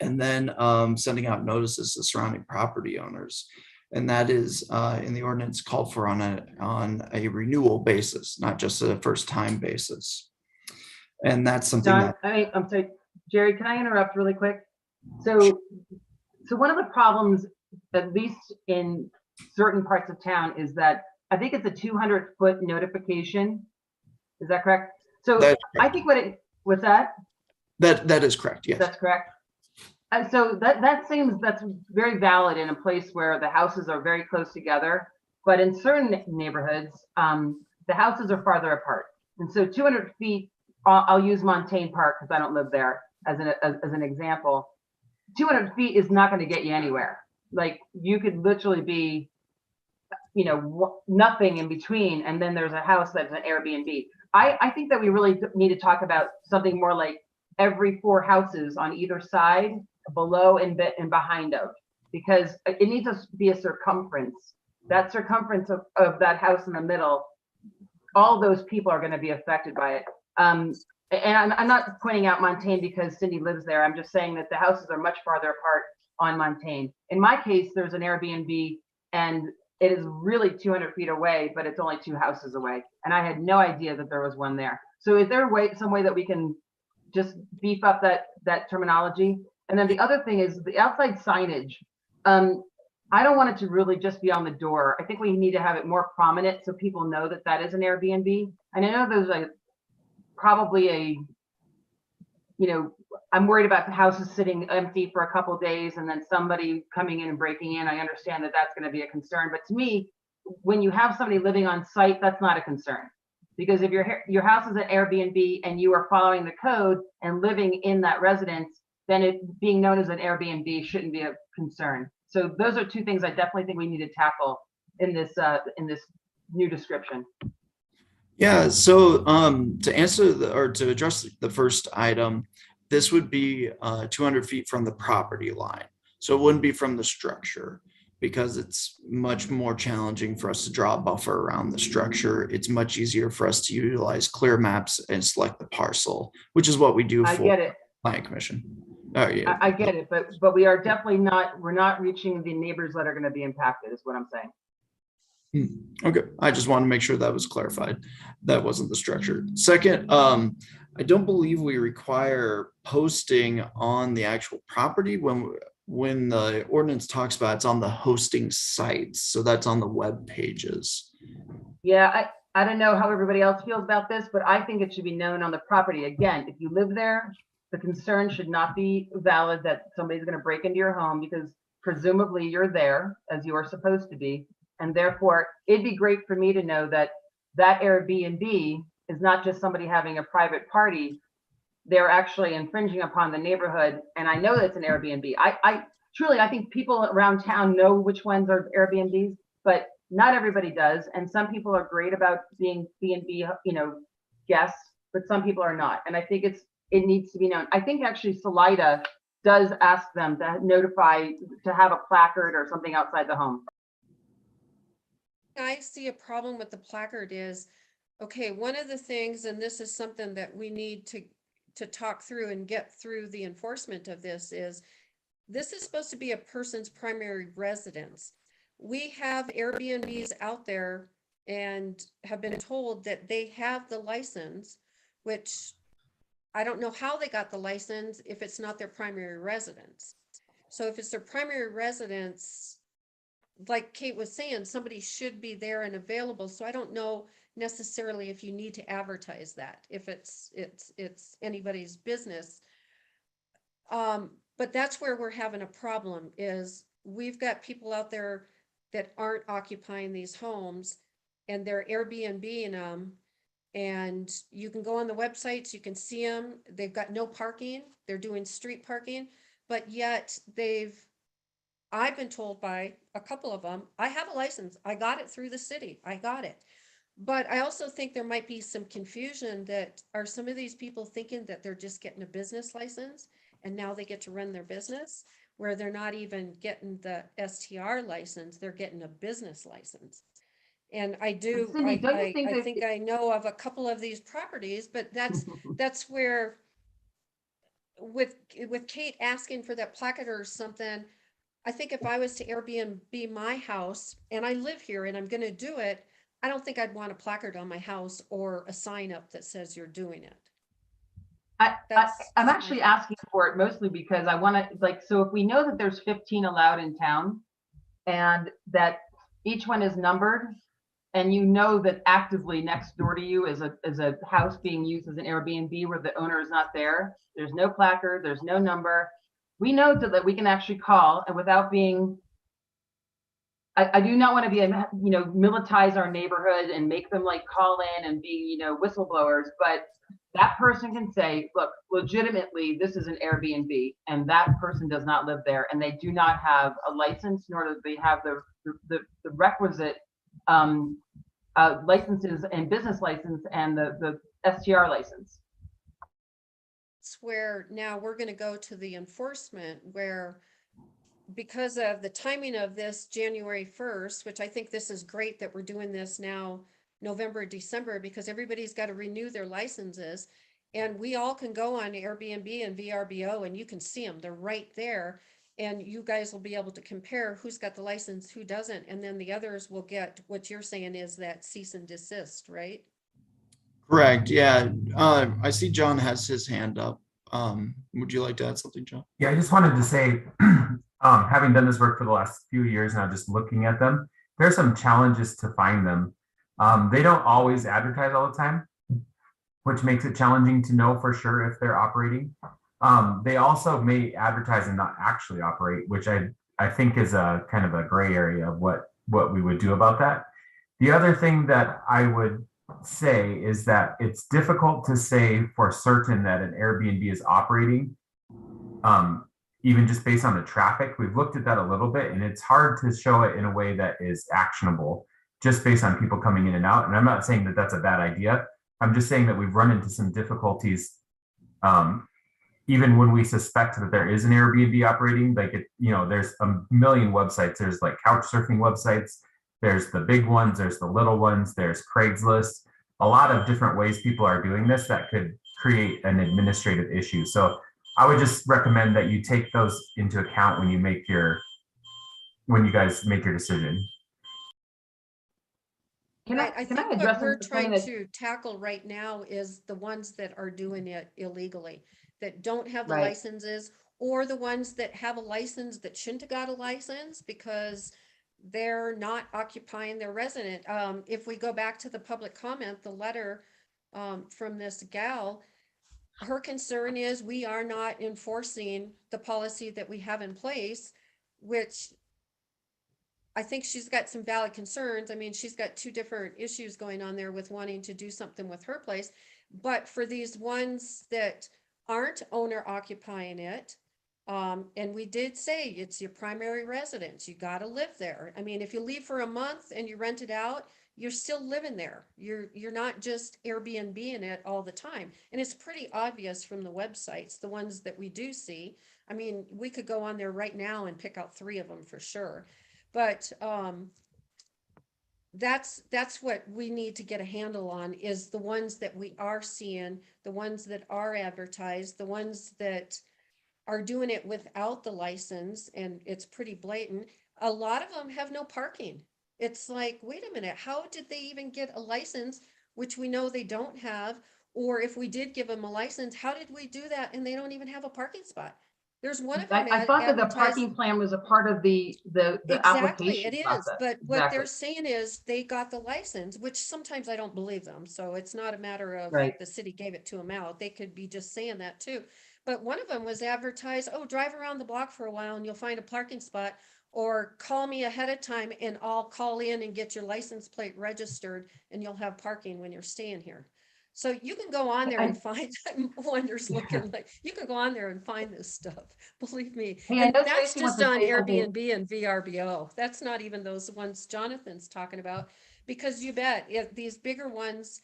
and then sending out notices to surrounding property owners. And that is in the ordinance called for on a renewal basis, not just a first time basis. And that's something I'm sorry, Jerry, can I interrupt really quick? So one of the problems, at least in certain parts of town, is that I think it's a 200-foot notification. Is that correct? So I think what's that? That is correct. Yes. That's correct. So that's very valid in a place where the houses are very close together, but in certain neighborhoods, the houses are farther apart. And so 200 feet, I'll use Montaigne Park because I don't live there as an example. 200 feet is not going to get you anywhere. Like you could literally be, nothing in between, and then there's a house that's an Airbnb. I think that we really need to talk about something more like every 4 houses on either side, below and behind of, because it needs to be a circumference. That circumference of that house in the middle, all those people are going to be affected by it. And I'm not pointing out Montaigne because Cindy lives there. I'm just saying that the houses are much farther apart on Montaigne. In my case, there's an Airbnb and it is really 200 feet away, but it's only 2 houses away. And I had no idea that there was one there. So is there some way that we can just beef up that terminology? And then the other thing is the outside signage. I don't want it to really just be on the door. I think we need to have it more prominent so people know that that is an Airbnb. And I know there's probably you know, I'm worried about the houses sitting empty for a couple of days and then somebody coming in and breaking in. I understand that that's going to be a concern, but to me, when you have somebody living on site, that's not a concern. Because if your house is an Airbnb and you are following the code and living in that residence, then it being known as an Airbnb shouldn't be a concern. So those are two things I definitely think we need to tackle in this new description. Yeah, so to answer to address the first item, this would be 200 feet from the property line. So it wouldn't be from the structure, because it's much more challenging for us to draw a buffer around the structure. It's much easier for us to utilize clear maps and select the parcel, which is what we do I for get it. Planning Commission. Oh, yeah. I get it, but we are definitely we're not reaching the neighbors that are going to be impacted, is what I'm saying. Okay, I just want to make sure that was clarified. That wasn't the structure. Second, I don't believe we require posting on the actual property when the ordinance talks about it's on the hosting sites. So that's on the web pages. Yeah, I don't know how everybody else feels about this, but I think it should be known on the property. Again, if you live there, the concern should not be valid that somebody's going to break into your home, because presumably you're there as you are supposed to be. And therefore, it'd be great for me to know that that Airbnb is not just somebody having a private party. They're actually infringing upon the neighborhood. And I know that it's an Airbnb. I truly think people around town know which ones are Airbnbs, but not everybody does. And some people are great about being B&B, guests, but some people are not. And I think it needs to be known. I think actually Salida does ask them to notify, to have a placard or something outside the home. I see a problem with the placard is, okay, one of the things, and this is something that we need to talk through and get through the enforcement of this is supposed to be a person's primary residence. We have Airbnbs out there and have been told that they have the license, which I don't know how they got the license if it's not their primary residence. So if it's their primary residence, like Kate was saying, somebody should be there and available. So I don't know necessarily if you need to advertise that, if it's anybody's business. But that's where we're having a problem is we've got people out there that aren't occupying these homes and they're Airbnb-ing them. And you can go on the websites, you can see them. They've got no parking. They're doing street parking, but yet I've been told by a couple of them, I have a license. I got it through the city. I got it. But I also think there might be some confusion that are some of these people thinking that they're just getting a business license and now they get to run their business, where they're not even getting the STR license, they're getting a business license. And I think I know of a couple of these properties, but that's where with Kate asking for that placard or something, I think if I was to Airbnb my house and I live here and I'm going to do it, I don't think I'd want a placard on my house or a sign up that says you're doing it. I'm actually asking for it mostly because I want to, so if we know that there's 15 allowed in town and that each one is numbered, and you know that actively next door to you is a house being used as an Airbnb where the owner is not there, there's no placard, there's no number. We know that we can actually call, and without being, I do not want to be, militarize our neighborhood and make them call in and be, whistleblowers, but that person can say, look, legitimately, this is an Airbnb and that person does not live there and they do not have a license, nor do they have the requisite licenses and business license and the STR license. It's where now we're going to go to the enforcement where, because of the timing of this January 1st, which I think this is great that we're doing this now November, December, because everybody's got to renew their licenses, and we all can go on Airbnb and VRBO and you can see them, they're right there, and you guys will be able to compare who's got the license, who doesn't, and then the others will get what you're saying is that cease and desist, right? Correct. Yeah. I see John has his hand up. Would you like to add something, John? Yeah, I just wanted to say, having done this work for the last few years now, just looking at them, there's some challenges to find them. They don't always advertise all the time, which makes it challenging to know for sure if they're operating. They also may advertise and not actually operate, which I think is a kind of a gray area of what we would do about that. The other thing that I would say is that it's difficult to say for certain that an Airbnb is operating, even just based on the traffic. We've looked at that a little bit, and it's hard to show it in a way that is actionable just based on people coming in and out. And I'm not saying that that's a bad idea. I'm just saying that we've run into some difficulties, even when we suspect that there is an Airbnb operating. Like, there's a million websites. There's like couch surfing websites. There's the big ones, there's the little ones, there's Craigslist, a lot of different ways people are doing this that could create an administrative issue. So I would just recommend that you take those into account when you guys make your decision. I think what we're trying to tackle right now is the ones that are doing it illegally, that don't have the licenses, or the ones that have a license that shouldn't have got a license because they're not occupying their resident. If we go back to the public comment, the letter from this gal, her concern is we are not enforcing the policy that we have in place, which I think she's got some valid concerns. I mean, she's got two different issues going on there with wanting to do something with her place. But for these ones that aren't owner occupying it, and we did say it's your primary residence, you got to live there. I mean, if you leave for a month and you rent it out, you're still living there. You're not just Airbnb-ing it all the time. And it's pretty obvious from the websites, the ones that we do see. I mean, we could go on there right now and pick out 3 of them for sure. But that's what we need to get a handle on, is the ones that we are seeing, the ones that are advertised, the ones that are doing it without the license, and it's pretty blatant. A lot of them have no parking. It's like, wait a minute, how did they even get a license, which we know they don't have? Or if we did give them a license, how did we do that and they don't even have a parking spot? There's one of them. I thought that the parking plan was a part of the exactly, application it is, process. but what they're saying is they got the license, which sometimes I don't believe them. So it's not a matter of the city gave it to them out. They could be just saying that too. But one of them was advertised, oh, drive around the block for a while and you'll find a parking spot, or call me ahead of time and I'll call in and get your license plate registered and you'll have parking when you're staying here. So you can go on there and find wonders looking like, you can go on there and find this stuff, believe me. And that's just on Airbnb and VRBO. That's not even those ones Jonathan's talking about, because you bet if these bigger ones,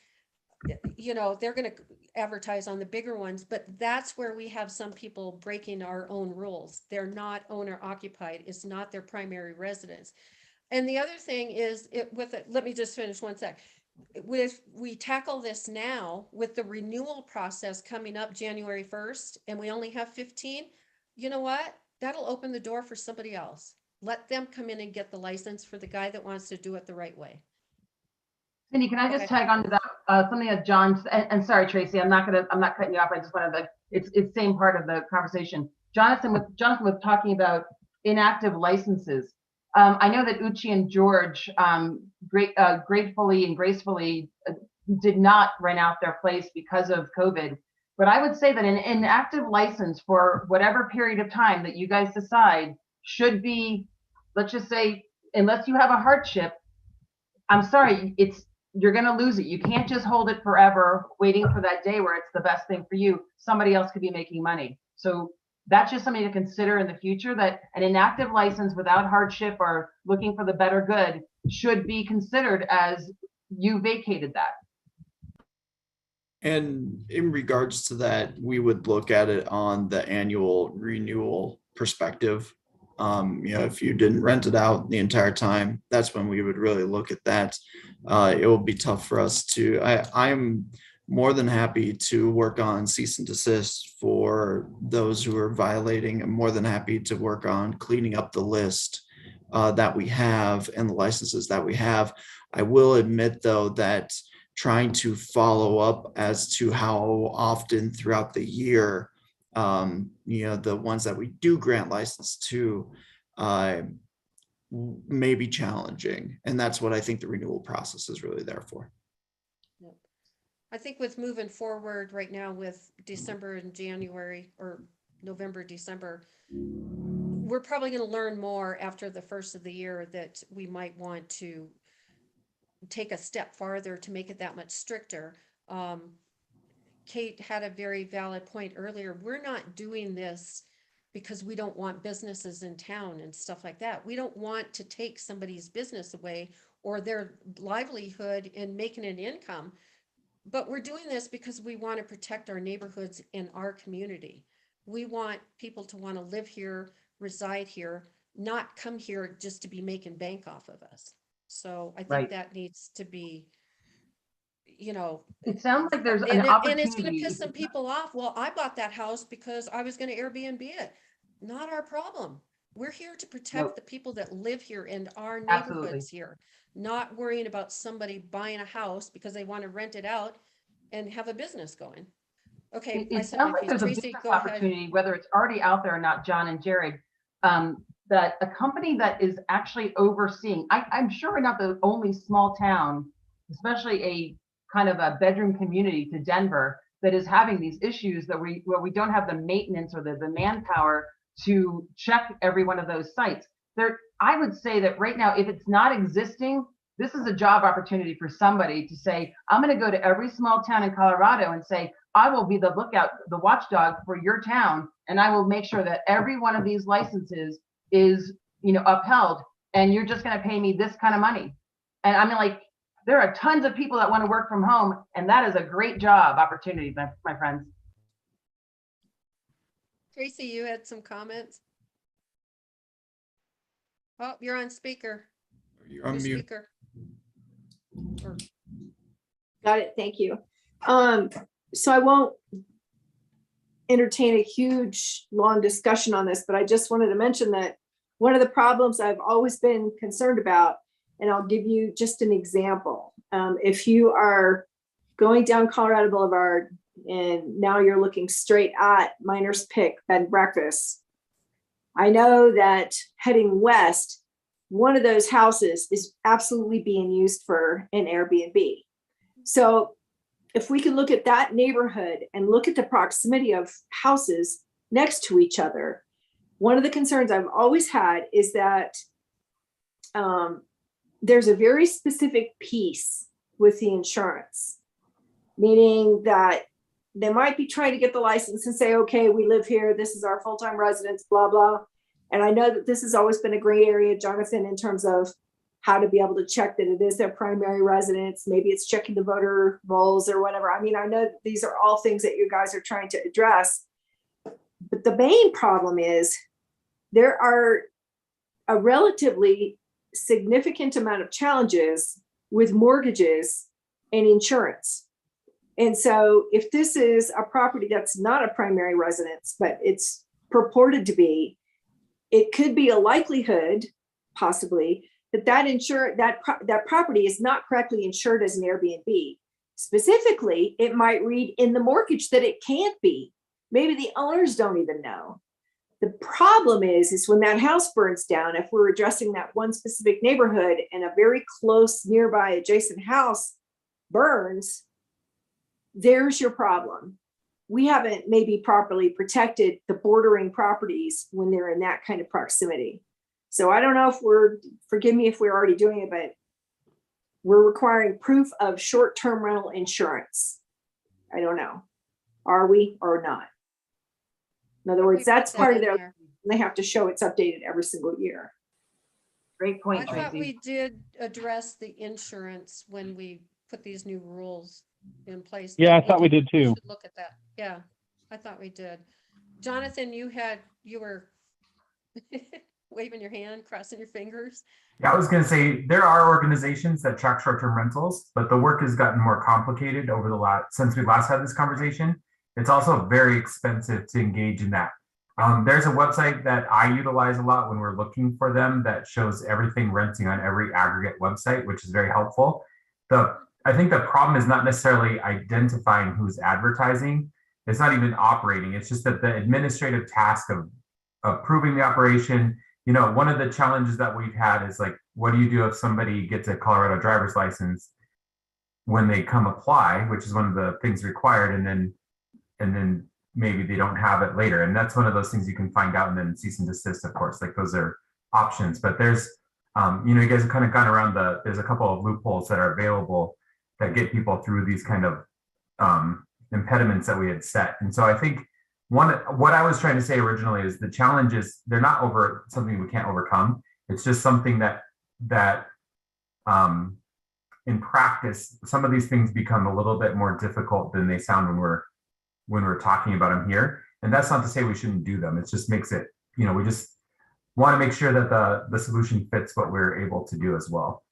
they're going to advertise on the bigger ones, but that's where we have some people breaking our own rules. They're not owner occupied. It's not their primary residence. And the other thing is let me just finish one sec. We tackle this now with the renewal process coming up January 1st, and we only have 15, you know what? That'll open the door for somebody else. Let them come in and get the license for the guy that wants to do it the right way. Cindy, can I just tag on to that? Something that John, and sorry, Tracy, I'm not cutting you off. I just wanted to, it's same part of the conversation. Jonathan was talking about inactive licenses. I know that Uchi and George gratefully and gracefully did not rent out their place because of COVID. But I would say that an inactive license for whatever period of time that you guys decide should be, let's just say, unless you have a hardship, I'm sorry, you're going to lose it. You can't just hold it forever waiting for that day where it's the best thing for you. Somebody else could be making money. So that's just something to consider in the future, that an inactive license without hardship or looking for the better good should be considered as you vacated that. And in regards to that, we would look at it on the annual renewal perspective. If you didn't rent it out the entire time, that's when we would really look at that. It will be tough for us to, I'm more than happy to work on cease and desist for those who are violating. I'm more than happy to work on cleaning up the list that we have and the licenses that we have. I will admit, though, that trying to follow up as to how often throughout the year, the ones that we do grant license to may be challenging. And that's what I think the renewal process is really there for. I think with moving forward right now with December and January or November, December, we're probably going to learn more after the first of the year that we might want to take a step farther to make it that much stricter. Kate had a very valid point earlier. We're not doing this because we don't want businesses in town and stuff like that. We don't want to take somebody's business away or their livelihood in making an income. But we're doing this because we want to protect our neighborhoods in our community. We want people to want to live here, reside here, not come here just to be making bank off of us. So I think Right. that needs to be, It sounds like there's an and it's going to opportunity. piss some people off. Well, I bought that house because I was going to Airbnb it. Not our problem. We're here to protect Nope. the people that live here in our Absolutely. neighborhoods here, not worrying about somebody buying a house because they want to rent it out and have a business going. Okay, It I said sounds my like piece. there's a Tracy, business go ahead. opportunity, whether it's already out there or not, John and Jared, that a company that is actually overseeing, I'm sure we're not the only small town, especially a kind of a bedroom community to Denver, that is having these issues where we don't have the maintenance or the manpower to check every one of those sites. I would say that right now, if it's not existing, this is a job opportunity for somebody to say, I'm going to go to every small town in Colorado and say, I will be the lookout, the watchdog for your town, and I will make sure that every one of these licenses is, upheld, and you're just going to pay me this kind of money. And I mean, like, there are tons of people that want to work from home, and that is a great job opportunity, my friends. Tracy, you had some comments? Oh, you're on speaker. You're on mute. Speaker. Or- Got it. Thank you. So I won't entertain a huge, long discussion on this, but I just wanted to mention that one of the problems I've always been concerned about, and I'll give you just an example. If you are going down Colorado Boulevard and now you're looking straight at Miners Pick Bed and Breakfast, I know that heading west, one of those houses is absolutely being used for an Airbnb. So if we can look at that neighborhood and look at the proximity of houses next to each other, one of the concerns I've always had is that there's a very specific piece with the insurance, meaning that they might be trying to get the license and say, okay, we live here, this is our full-time residence, blah, blah. And I know that this has always been a gray area, Jonathan, in terms of how to be able to check that it is their primary residence. Maybe it's checking the voter rolls or whatever. I mean, I know that these are all things that you guys are trying to address. But the main problem is there are a relatively significant amount of challenges with mortgages and insurance. And so if this is a property that's not a primary residence, but it's purported to be, it could be a likelihood, possibly, that property is not correctly insured as an Airbnb. Specifically, it might read in the mortgage that it can't be. Maybe the owners don't even know. The problem is when that house burns down, if we're addressing that one specific neighborhood and a very close nearby adjacent house burns, there's your problem. We haven't maybe properly protected the bordering properties when they're in that kind of proximity. So I don't know if forgive me if we're already doing it, but we're requiring proof of short-term rental insurance. I don't know. Are we or not? In other words, that's part of their, they have to show it's updated every single year. Great point, I thought Tracy. we did address the insurance when we put these new rules in place. Yeah, I thought we did too. Should look at that. Yeah, I thought we did. Jonathan, you were waving your hand, crossing your fingers. Yeah, I was going to say there are organizations that track short-term rentals, but the work has gotten more complicated since we last had this conversation. It's also very expensive to engage in that. There's a website that I utilize a lot when we're looking for them that shows everything renting on every aggregate website, which is very helpful. I think the problem is not necessarily identifying who's advertising. It's not even operating. It's just that the administrative task of approving the operation. One of the challenges that we've had is like, what do you do if somebody gets a Colorado driver's license when they come apply, which is one of the things required, and then maybe they don't have it later. And that's one of those things you can find out and then cease and desist, of course, like those are options. But there's, you guys have kind of gone around there's a couple of loopholes that are available that get people through these kind of impediments that we had set. And so I think what I was trying to say originally is the challenge is they're not over something we can't overcome. It's just something that in practice, some of these things become a little bit more difficult than they sound when we're talking about them here. And that's not to say we shouldn't do them. It just makes it, we just want to make sure that the solution fits what we're able to do as well.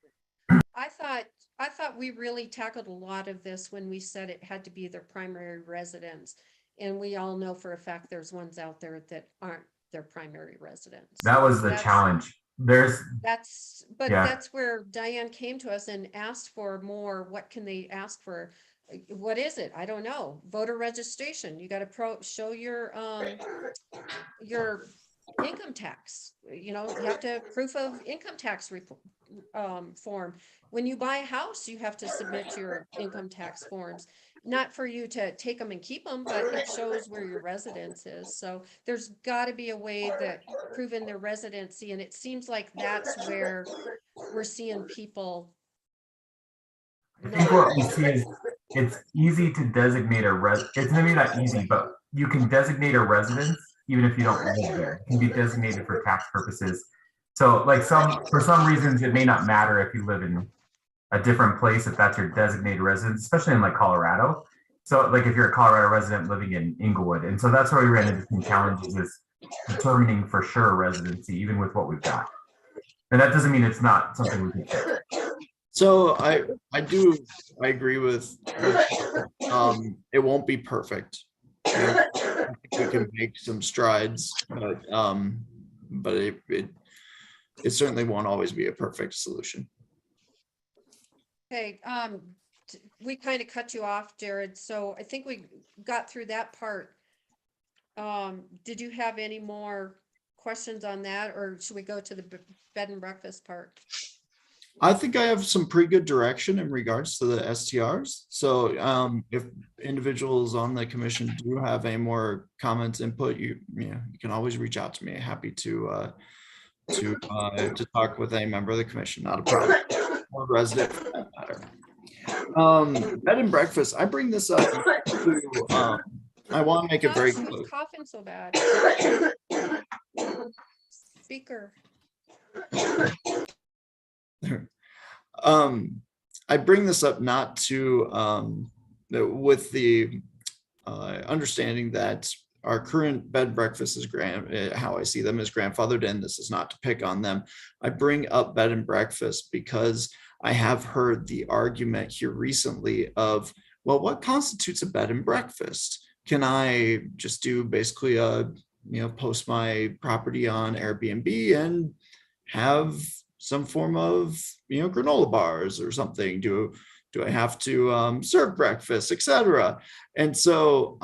I thought we really tackled a lot of this when we said it had to be their primary residence. And we all know for a fact there's ones out there that aren't their primary residence. That was the challenge. That's where Diane came to us and asked for more. What can they ask for? What is it? I don't know. Voter registration. You got to show your income tax. You have to proof of income tax form. When you buy a house, you have to submit your income tax forms. Not for you to take them and keep them, but it shows where your residence is. So there's got to be a way that proving their residency, and it seems like that's where we're seeing people. I think what we see is it's easy to designate it's maybe not easy, but you can designate a residence even if you don't live there. It can be designated for tax purposes. So like for some reasons, it may not matter if you live in a different place, if that's your designated residence, especially in like Colorado. So like if you're a Colorado resident living in Inglewood. And so that's where we ran into some challenges is determining for sure residency, even with what we've got. And that doesn't mean it's not something we can fix. So I agree with it won't be perfect. I think we can make some strides, but it certainly won't always be a perfect solution. Okay, we kind of cut you off, Jared. So I think we got through that part. Did you have any more questions on that, or should we go to the bed and breakfast part? I think I have some pretty good direction in regards to the STRs. So if individuals on the commission do have any more comments, input, you can always reach out to me. Happy to talk with a member of the commission. Not a problem. Or resident for that matter. Bed and breakfast. I bring this up to, I want to make it very clear. Coughing so bad. Speaker. I bring this up not to with the understanding that our current bed and breakfast is how I see them is grandfathered in. This is not to pick on them. I bring up bed and breakfast because I have heard the argument here recently of, well, what constitutes a bed and breakfast? Can I just do basically post my property on Airbnb and have some form of granola bars or something? Do I have to serve breakfast, etc.? And so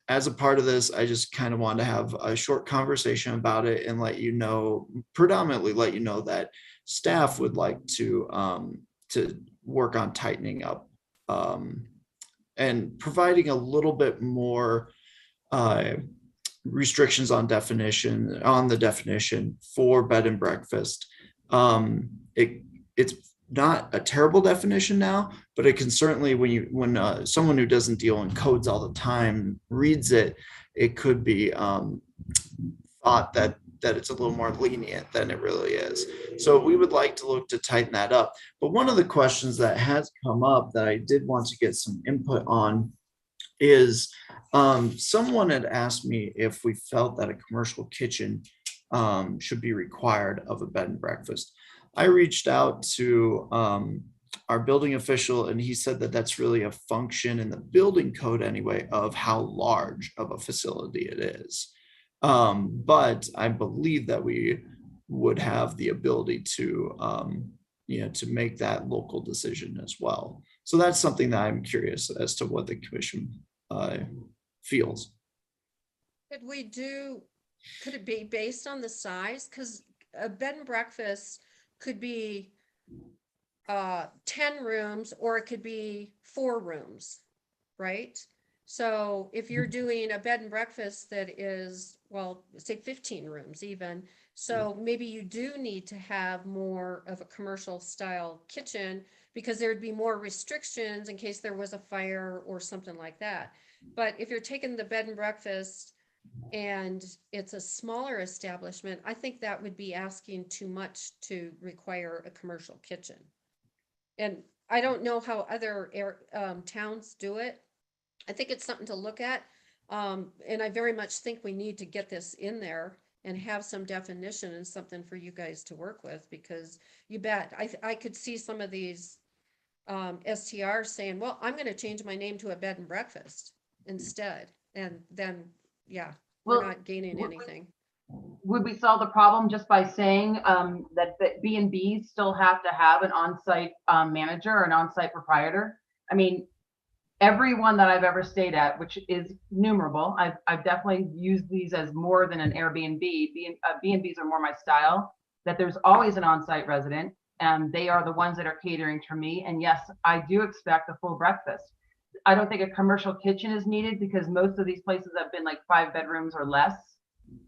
as a part of this, I just kind of want to have a short conversation about it and predominantly let you know that staff would like to work on tightening up and providing a little bit more restrictions on the definition for bed and breakfast. It's not a terrible definition now, but it can certainly, when someone who doesn't deal in codes all the time reads it, it could be thought that it's a little more lenient than it really is. So we would like to look to tighten that up. But one of the questions that has come up that I did want to get some input on is someone had asked me if we felt that a commercial kitchen should be required of a bed and breakfast. I reached out to our building official, and he said that that's really a function in the building code anyway of how large of a facility it is. But I believe that we would have the ability to make that local decision as well. So that's something that I'm curious as to what the commission feels. Could it be based on the size? Because a bed and breakfast could be 10 rooms, or it could be 4 rooms, right? So if you're doing a bed and breakfast that is, well, say 15 rooms even, so maybe you do need to have more of a commercial style kitchen, because there'd be more restrictions in case there was a fire or something like that. But if you're taking the bed and breakfast and it's a smaller establishment, I think that would be asking too much to require a commercial kitchen. And I don't know how other towns do it. I think it's something to look at. And I very much think we need to get this in there and have some definition and something for you guys to work with, because you bet I could see some of these STRs saying, well, I'm going to change my name to a bed and breakfast instead. And then, yeah, we're Well, not gaining anything. Would we solve the problem just by saying that B&Bs still have to have an on-site manager or an on-site proprietor? I mean, everyone that I've ever stayed at, which is numerable, I've definitely used these as more than an Airbnb. B&Bs are more my style, that there's always an on-site resident, and they are the ones that are catering for me. And yes, I do expect a full breakfast. I don't think a commercial kitchen is needed, because most of these places have been like 5 bedrooms or less.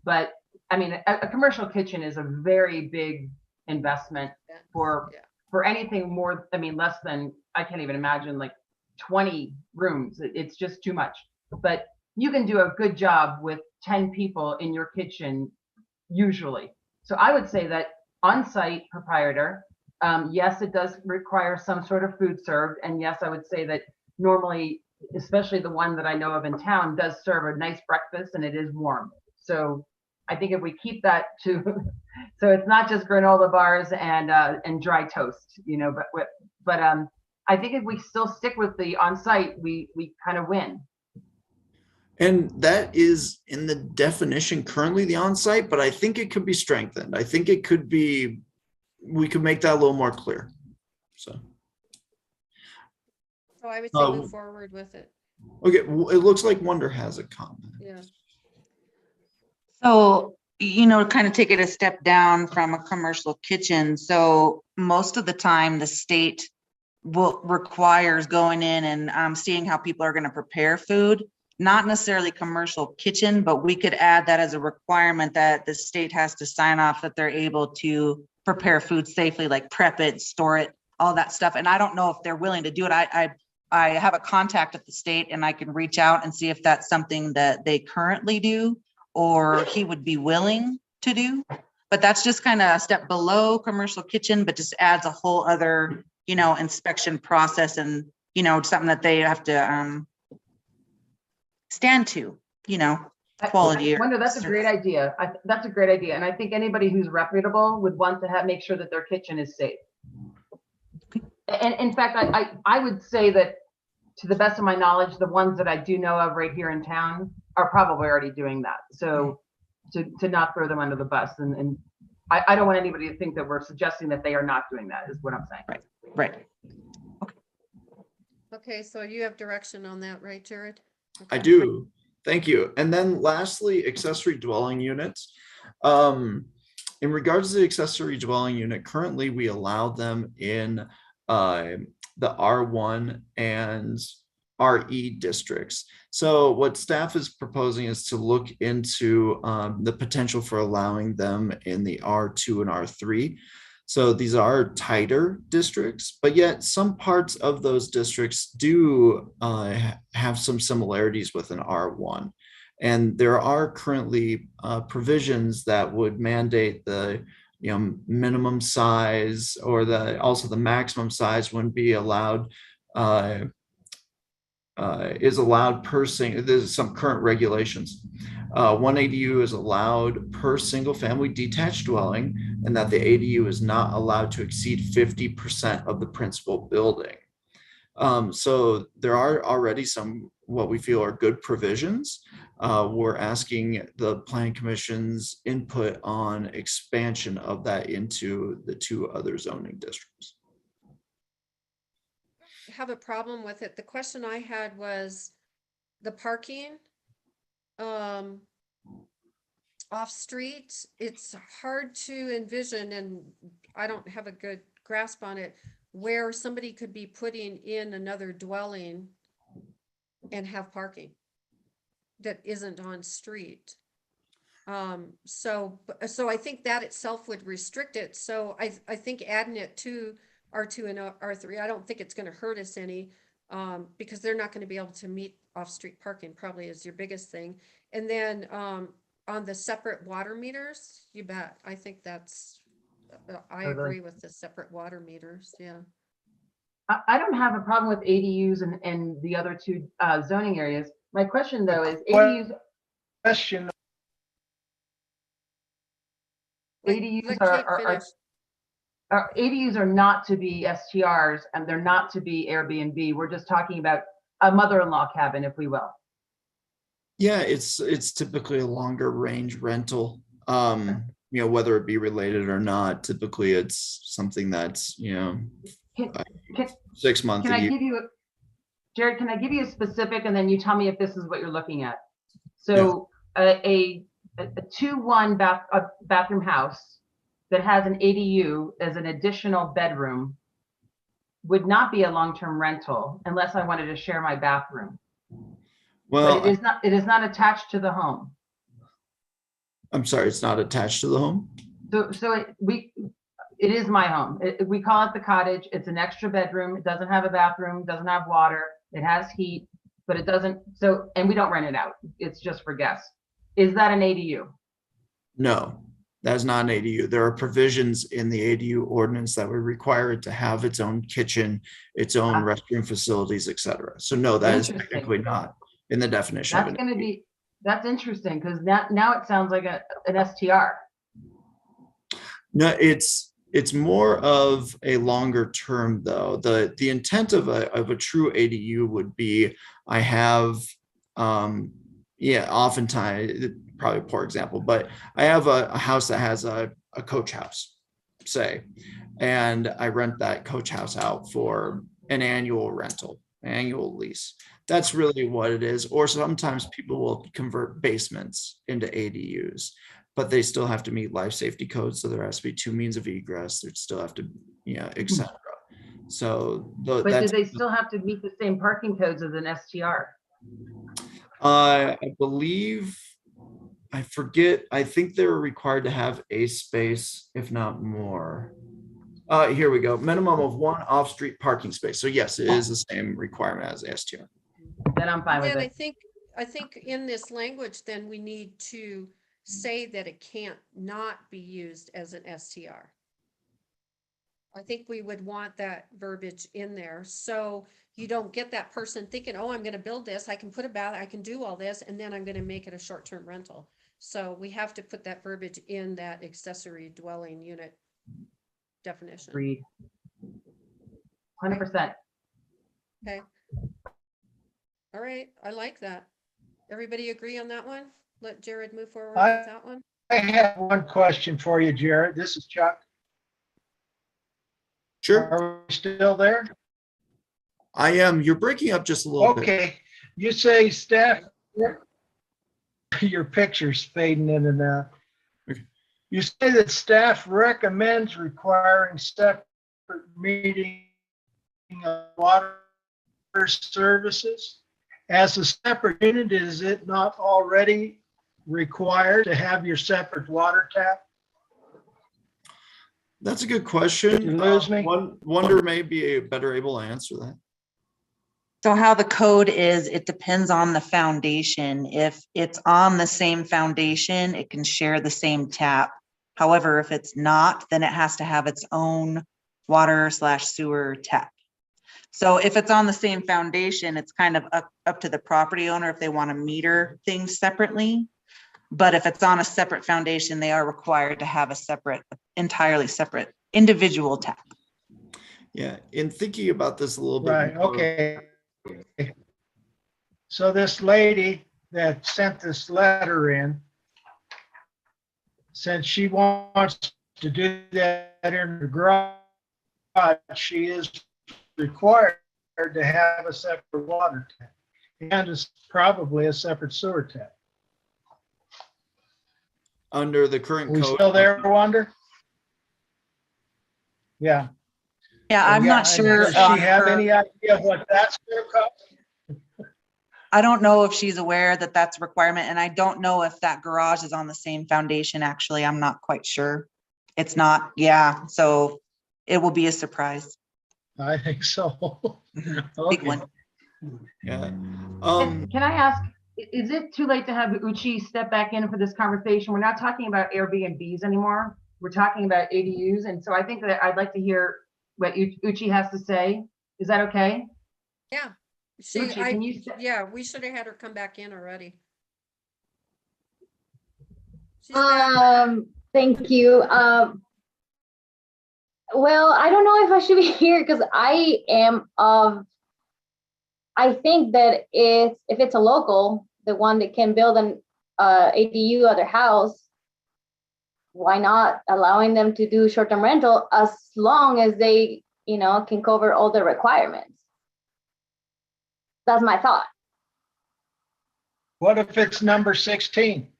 But I mean, a commercial kitchen is a very big investment for anything more. I mean, less than, I can't even imagine, like 20 rooms. It's just too much. But you can do a good job with 10 people in your kitchen usually. So I would say that on-site proprietor, yes, it does require some sort of food served. And yes, I would say that normally, especially the one that I know of in town, does serve a nice breakfast and it is warm. So I think if we keep that to, so it's not just granola bars and dry toast, you know, but I think if we still stick with the on-site, we kind of win. And that is in the definition currently, the on-site, but I think it could be strengthened. I think it could be, we could make that a little more clear. So I would say move forward with it. Okay, it looks like Wonder has a comment. Yeah. So, you know, kind of take it a step down from a commercial kitchen. So most of the time the state requires going in and seeing how people are going to prepare food, not necessarily commercial kitchen, but we could add that as a requirement that the state has to sign off that they're able to prepare food safely, like prep it, store it, all that stuff. And I don't know if they're willing to do it. I have a contact at the state and I can reach out and see if that's something that they currently do or he would be willing to do. But that's just kind of a step below commercial kitchen, but just adds a whole other, you know, inspection process and, you know, something that they have to stand to, you know, quality. I wonder, that's a great idea. That's a great idea. And I think anybody who's reputable would want to make sure that their kitchen is safe. And in fact, I would say that, to the best of my knowledge, the ones that I do know of right here in town are probably already doing that. So to not throw them under the bus. And I don't want anybody to think that we're suggesting that they are not doing that, is what I'm saying. Right. Okay, so you have direction on that, right, Jared? Okay. I do. Thank you. And then lastly, accessory dwelling units. In regards to the accessory dwelling unit, currently we allow them in the R1 and RE districts. So what staff is proposing is to look into the potential for allowing them in the R2 and R3. So these are tighter districts, but yet some parts of those districts do have some similarities with an R1. And there are currently provisions that would mandate the minimum size or also the maximum size wouldn't be allowed, is allowed per single. There's some current regulations. 1 ADU is allowed per single family detached dwelling, and that the ADU is not allowed to exceed 50% of the principal building. So there are already some what we feel are good provisions. We're asking the Planning Commission's input on expansion of that into the 2 other zoning districts. Have a problem with it. The question I had was the parking off street. It's hard to envision, and I don't have a good grasp on it, where somebody could be putting in another dwelling and have parking that isn't on street. So I think that itself would restrict it. So I think adding it to R2 and R3, I don't think it's going to hurt us any, because they're not going to be able to meet off-street parking probably is your biggest thing. And then on the separate water meters, you bet. I think that's, I agree with the separate water meters. Yeah. I don't have a problem with ADUs and the other two zoning areas. My question though is ADUs. Question. ADUs Let Kate finish. ADUs are not to be STRs and they're not to be Airbnb. We're just talking about a mother-in-law cabin, if we will. Yeah, it's typically a longer range rental. You know, whether it be related or not, typically it's something that's, you know, 6 months. Can I give you Jared, can I give you a specific and then you tell me if this is what you're looking at? So a 2-1 bathroom house that has an ADU as an additional bedroom would not be a long-term rental unless I wanted to share my bathroom. Well, but it is not attached to the home. I'm sorry, it's not attached to the home? So it is my home. We call it the cottage. It's an extra bedroom. It doesn't have a bathroom, doesn't have water. It has heat, but it doesn't. So, and we don't rent it out. It's just for guests. Is that an ADU? No, that's not an ADU. There are provisions in the ADU ordinance that would require it to have its own kitchen, its own restroom facilities, etc. So no, that is technically not in the definition. That's going to be, that's interesting because now it sounds like an STR. No, it's more of a longer term though. The intent of a true ADU would be, I have, oftentimes, probably a poor example, but I have a house that has a coach house, say, and I rent that coach house out for an annual rental, annual lease. That's really what it is. Or sometimes people will convert basements into ADUs, but they still have to meet life safety codes. So there has to be 2 means of egress. There still have to, et cetera. So, but do they still have to meet the same parking codes as an STR? I believe, I forget, I think they were required to have a space, if not more. Here we go. Minimum of 1 off-street parking space. So yes, it is the same requirement as STR. Then I'm fine with And it. I think in this language, then we need to say that it can't not be used as an STR. I think we would want that verbiage in there. So you don't get that person thinking, oh, I'm going to build this. I can put a bath, I can do all this, and then I'm going to make it a short-term rental. So we have to put that verbiage in that accessory dwelling unit definition. Agreed. 100%. Okay. All right. I like that. Everybody agree on that one? Let Jared move forward with that one. I have one question for you, Jared. This is Chuck. Sure. Are we still there? I am. You're breaking up just a little bit. Okay. You say staff, your picture's fading in and out. Okay. You say that staff recommends requiring separate meeting of water services. As a separate unit, is it not already required to have your separate water tap? That's a good question. You lose me? Wonder may be better able to answer that. So how the code is, it depends on the foundation. If it's on the same foundation, it can share the same tap. However, if it's not, then it has to have its own water/sewer tap. So if it's on the same foundation, it's kind of up to the property owner if they want to meter things separately. But if it's on a separate foundation, they are required to have a separate, entirely separate individual tap. Yeah, in thinking about this a little bit. Right, okay. So this lady that sent this letter in, since she wants to do that in the garage, she is required to have a separate water tap and it's probably a separate sewer tap. Under the current We code. still there, Wanda? Yeah. Yeah, I'm Yeah, not and sure. Does on she have her- any idea of what that's gonna cost? I don't know if she's aware that that's a requirement, and I don't know if that garage is on the same foundation, actually. I'm not quite sure. It's not, yeah, so it will be a surprise. I think so. Big Okay. one. Yeah. Can I ask, is it too late to have Uchi step back in for this conversation? We're not talking about Airbnbs anymore. We're talking about ADUs. And so I think that I'd like to hear what Uchi has to say. Is that okay? Yeah. Uchi, can you say- Yeah, we should have had her come back in already. She's back. Thank you. Well, I don't know if I should be here because I think that if it's a local, the one that can build an ADU at their house, why not allowing them to do short-term rental as long as they, can cover all the requirements? That's my thought. What if it's number 16?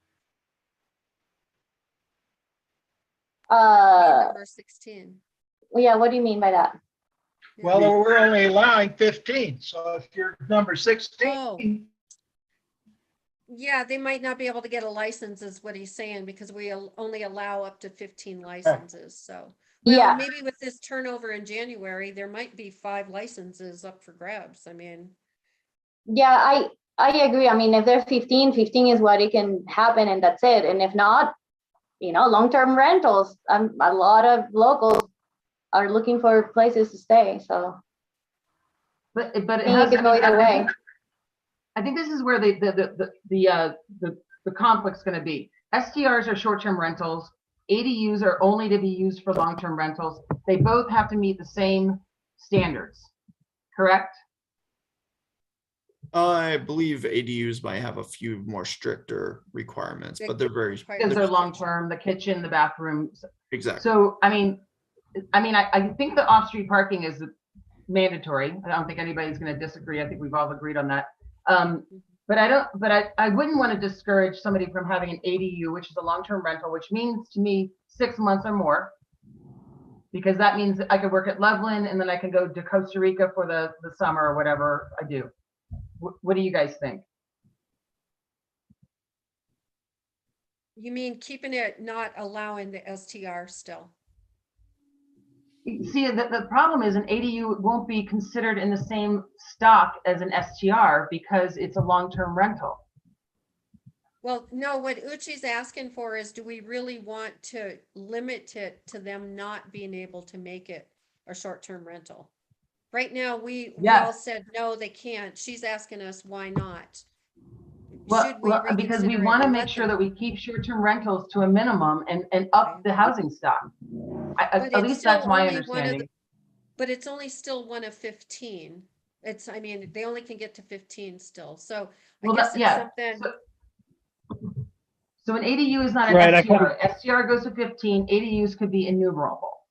Number 16. Yeah, what do you mean by that? Well, we're only allowing 15. So if you're number 16, Oh. Yeah, they might not be able to get a license is what he's saying, because we only allow up to 15 licenses, so. Well, Yeah. maybe with this turnover in January, there might be 5 licenses up for grabs. I mean, Yeah, I agree. I mean, if they're 15 is what it can happen and that's it. And if not, long-term rentals, a lot of locals are looking for places to stay, so. But it I think has, it could go either way. I think this is where the conflict's going to be. STRs are short-term rentals. ADUs are only to be used for long-term rentals. They both have to meet the same standards, correct? I believe ADUs might have a few more stricter requirements, but they're very Because they're long-term, the kitchen, the bathrooms. exactly. So, I think the off-street parking is mandatory. I don't think anybody's going to disagree. I think we've all agreed on that. But I wouldn't want to discourage somebody from having an ADU, which is a long-term rental, which means to me 6 months or more, because that means that I could work at Loveland and then I can go to Costa Rica for the summer or whatever I do. What do you guys think? you mean keeping it, not allowing the STR still? See, the problem is an ADU won't be considered in the same stock as an STR because it's a long-term rental. Well, no, what Uchi's asking for is, do we really want to limit it to them not being able to make it a short-term rental? Right now, we all Yes. said, no, they can't. She's asking us, why not? Well, because we reconsider it want to and make let sure them- that we keep short-term rentals to a minimum and up the housing stock. But At it's least that's still my only one of the- understanding. But it's only still one of 15. I mean, they only can get to 15 still. So I Well, guess it's yeah. something. So an ADU is not an Right, I STR. STR goes to 15, ADUs could be innumerable.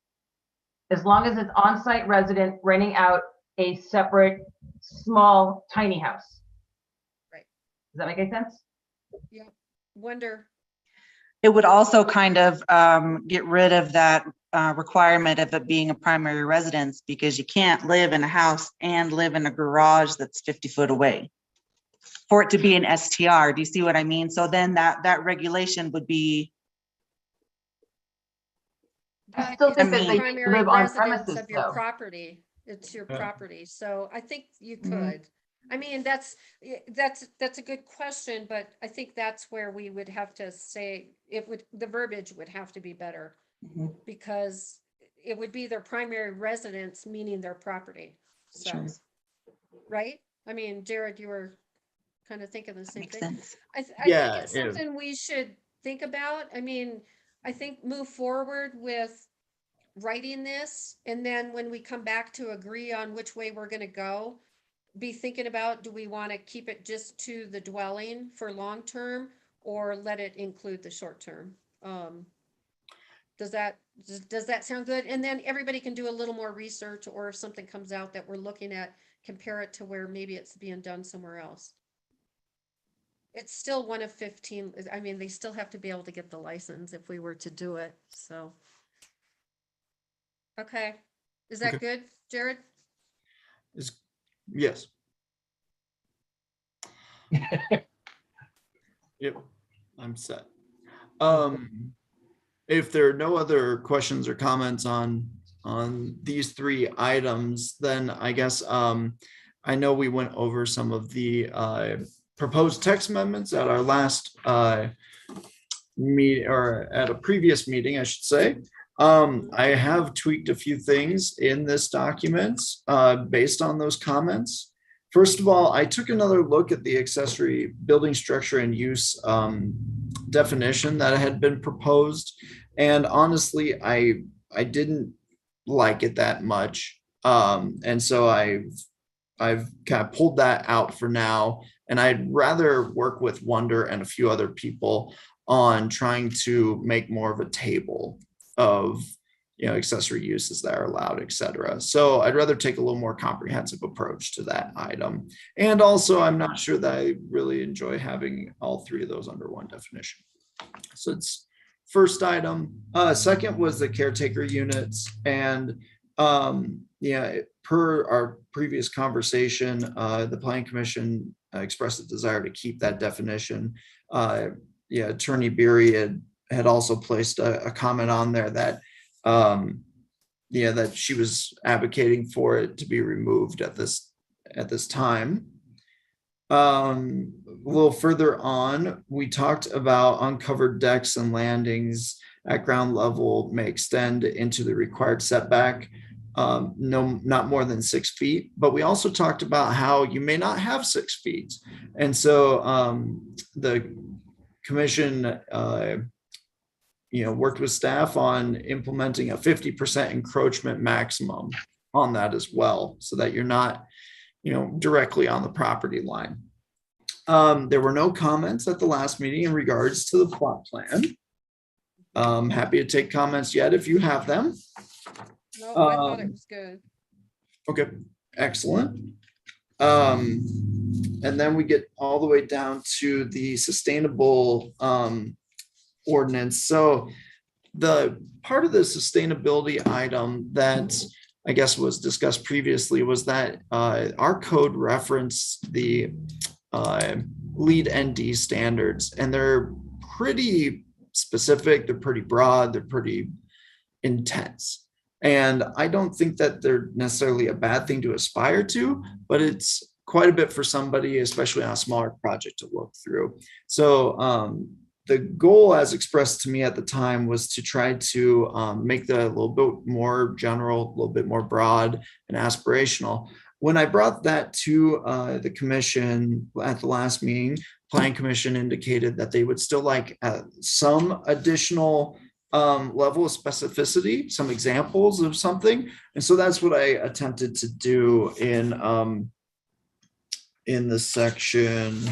As long as it's on-site resident renting out a separate, small, tiny house. Right. Does that make any sense? Yeah, wonder. It would also kind of get rid of that requirement of it being a primary residence, because you can't live in a house and live in a garage that's 50 foot away for it to be an STR. Do you see what I mean? So then that regulation would be. I still think that they Primary live on residence premises of your though. property. It's your property. So I think you Mhm. could. I mean, that's a good question, but I think that's where we would have to say the verbiage would have to be better, because it would be their primary residence, meaning their property. So, Sure. right? I mean, Jared, you were kind of thinking the same Makes thing. sense. I Yeah, think it's yeah. something we should think about. I mean, I think move forward with writing this, and then when we come back to agree on which way we're gonna go, be thinking about, do we want to keep it just to the dwelling for long term, or let it include the short term? Does that sound good? And then everybody can do a little more research, or if something comes out that we're looking at, compare it to where maybe it's being done somewhere else. It's still one of 15. I mean, they still have to be able to get the license if we were to do it, so. Okay, Is that Okay. good, Jared? Yes. Yep, I'm set. If there are no other questions or comments on these three items, then I guess I know we went over some of the proposed text amendments at our last meet, or at a previous meeting, I should say. I have tweaked a few things in this document based on those comments. First of all, I took another look at the accessory building structure and use definition that had been proposed. And honestly, I didn't like it that much. And so I've kind of pulled that out for now. And I'd rather work with Wonder and a few other people on trying to make more of a table of, you know, accessory uses that are allowed, et cetera. So I'd rather take a little more comprehensive approach to that item. And also, I'm not sure that I really enjoy having all three of those under one definition. So it's first item. Second was the caretaker units. And yeah, per our previous conversation, the Planning Commission expressed a desire to keep that definition. Yeah, Attorney Beery had also placed a comment on there that yeah, that she was advocating for it to be removed at this time. A little further on, we talked about uncovered decks and landings at ground level may extend into the required setback, no, not more than 6 feet. But we also talked about how you may not have 6 feet, and so the commission, you know, worked with staff on implementing a 50% encroachment maximum on that as well, so that you're not, you know, directly on the property line. There were no comments at the last meeting in regards to the plot plan. Happy to take comments yet if you have them. No, I thought it was good. Okay, excellent. And then we get all the way down to the sustainable ordinance. So the part of the sustainability item that I guess was discussed previously was that our code referenced the LEED ND standards, and they're pretty specific, they're pretty broad, they're pretty intense. And I don't think that they're necessarily a bad thing to aspire to, but it's quite a bit for somebody, especially on a smaller project, to look through. So the goal as expressed to me at the time was to try to make that a little bit more general, a little bit more broad and aspirational. When I brought that to the commission at the last meeting, Planning Commission indicated that they would still like some additional level of specificity, some examples of something. And so that's what I attempted to do in the section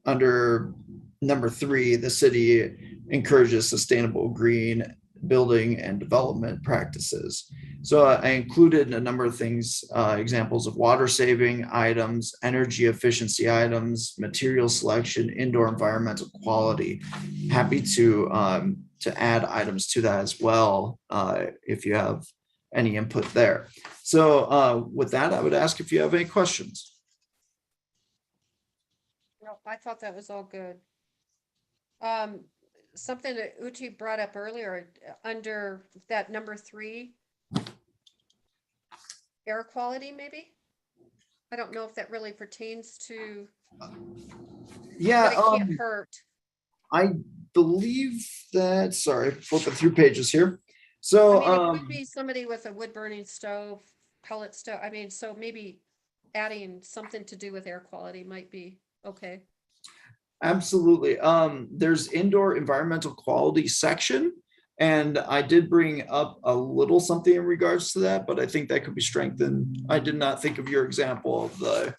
under number 3, the city encourages sustainable green building and development practices. So I included a number of things, examples of water saving items, energy efficiency items, material selection, indoor environmental quality. Happy to add items to that as well if you have any input there. So with that, I would ask if you have any questions. No, I thought that was all good. Something that Uti brought up earlier under that number 3, air quality, maybe? I don't know if that really pertains to, Yeah, but it can't hurt. I believe that, sorry, flipping through pages here. So I mean, it could be somebody with a wood burning stove, pellet stove. I mean, so maybe adding something to do with air quality might be okay. Absolutely. There's indoor environmental quality section, and I did bring up a little something in regards to that, but I think that could be strengthened. I did not think of your example of the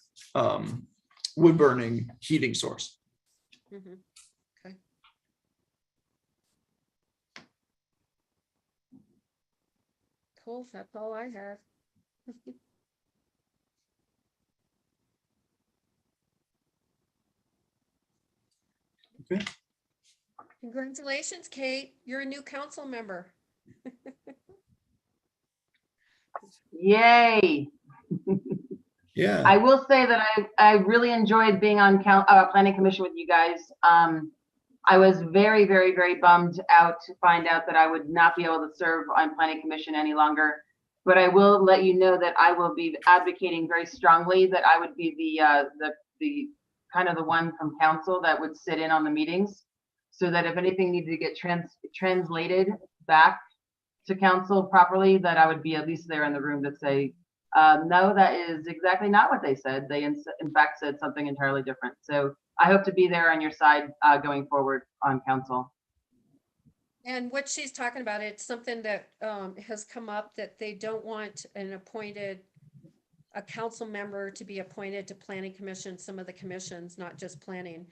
wood burning heating source. Mm-hmm. Okay. Cool. That's all I have. Okay. Congratulations, Kate. You're a new council member. Yay. Yeah. I will say that I really enjoyed being on planning commission with you guys. I was very, very, very bummed out to find out that I would not be able to serve on planning commission any longer. But I will let you know that I will be advocating very strongly that I would be the kind of the one from council that would sit in on the meetings, so that if anything needed to get translated back to council properly, that I would be at least there in the room to say, no, that is exactly not what they said. They in fact said something entirely different. So I hope to be there on your side going forward on council. And what she's talking about, it's something that has come up, that they don't want a council member to be appointed to planning commission, some of the commissions, not just planning,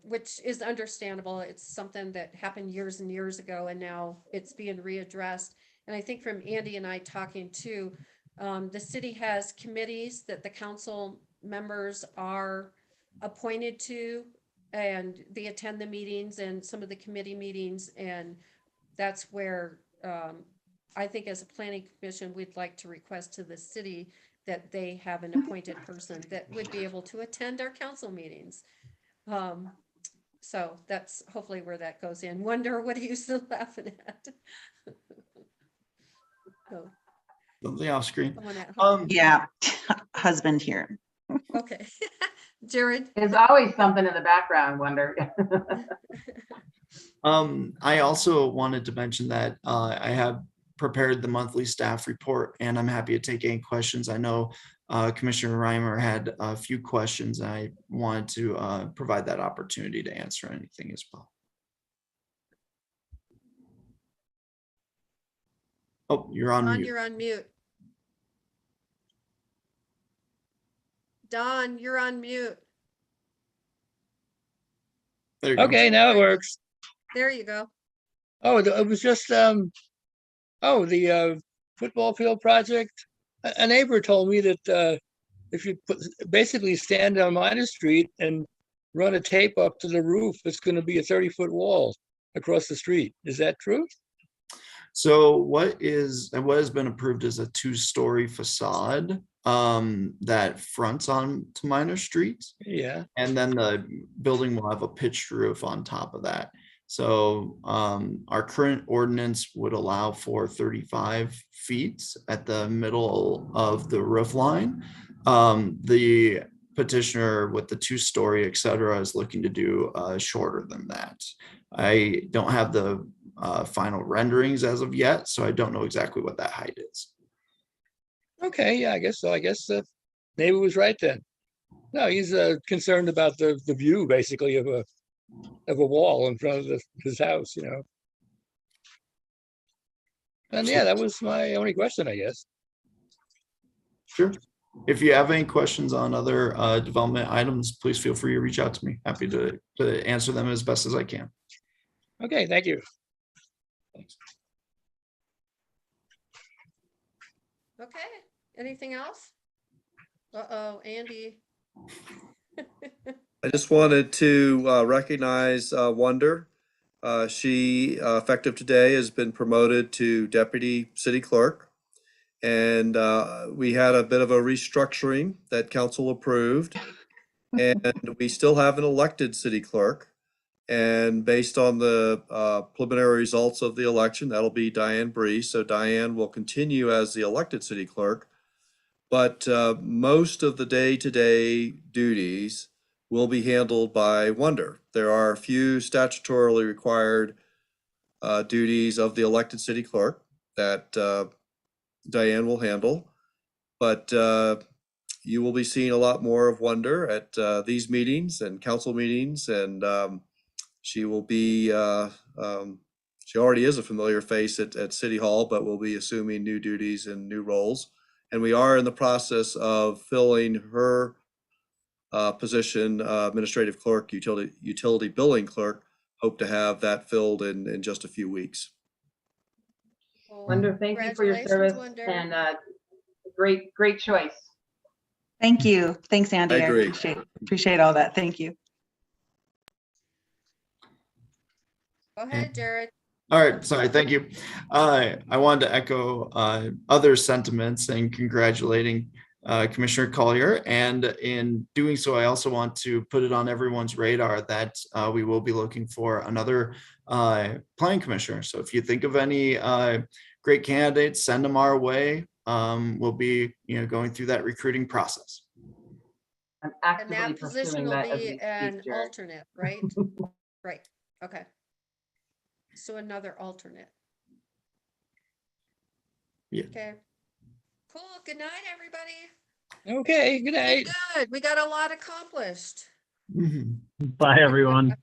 which is understandable. It's something that happened years and years ago, and now it's being readdressed. And I think from Andy and I talking too, the city has committees that the council members are appointed to, and they attend the meetings and some of the committee meetings. And that's where I think as a planning commission, we'd like to request to the city that they have an appointed person that would be able to attend our council meetings. So that's hopefully where that goes in. Wonder, what are you still laughing at? So, Something off screen. someone at home. Yeah, husband here. Okay. Jared? There's always something in the background, Wonder. I also wanted to mention that I have prepared the monthly staff report, and I'm happy to take any questions. I know Commissioner Reimer had a few questions, and I wanted to provide that opportunity to answer anything as well. Oh, you're on Don, mute. you're on mute. Don, you're on mute. There you go. Okay, now it works. There you go. Oh, it was just, the football field project. A neighbor told me that if you basically stand on Minor Street and run a tape up to the roof, it's going to be a 30-foot wall across the street. Is that true? So what has been approved is a 2-story facade that fronts on to Minor Street. Yeah. And then the building will have a pitched roof on top of that. So our current ordinance would allow for 35 feet at the middle of the roof line. The petitioner with the 2-story, et cetera, is looking to do shorter than that. I don't have the final renderings as of yet, so I don't know exactly what that height is. Okay, yeah, I guess so. I guess the neighbor was right then. No, he's concerned about the view, basically, of a wall in front of his house, you know. And yeah, that was my only question, I guess. Sure. If you have any questions on other development items, please feel free to reach out to me. Happy to answer them as best as I can. Okay, thank you. Thanks. Okay. Anything else? Uh-oh, Andy. I just wanted to recognize Wonder. She, effective today, has been promoted to Deputy City Clerk. And we had a bit of a restructuring that council approved. And we still have an elected city clerk. And based on the preliminary results of the election, that'll be Diane Bree. So Diane will continue as the elected city clerk. But most of the day-to-day duties will be handled by Wonder. There are a few statutorily required duties of the elected city clerk that Diane will handle, but you will be seeing a lot more of Wonder at these meetings and council meetings, and she will be, she already is a familiar face at City Hall, but will be assuming new duties and new roles. And we are in the process of filling her position, administrative clerk, utility billing clerk. Hope to have that filled in just a few weeks. Wonder, thank you for your service, Wonder. and great choice. Thank you. Thanks, Andy. I agree. appreciate all that. Thank you. Go ahead, Jared. All right, sorry, thank you. I wanted to echo other sentiments and congratulating Commissioner Collier. And in doing so, I also want to put it on everyone's radar that we will be looking for another planning commissioner. So if you think of any great candidates, send them our way. We'll be, going through that recruiting process. I'm And actively that position pursuing will that as we be speak, an Jerry. alternate, right? Right, okay. So another alternate. Yeah. Okay. Cool, good night, everybody. Okay, good night. Good, we got a lot accomplished. Mhm. Bye, everyone.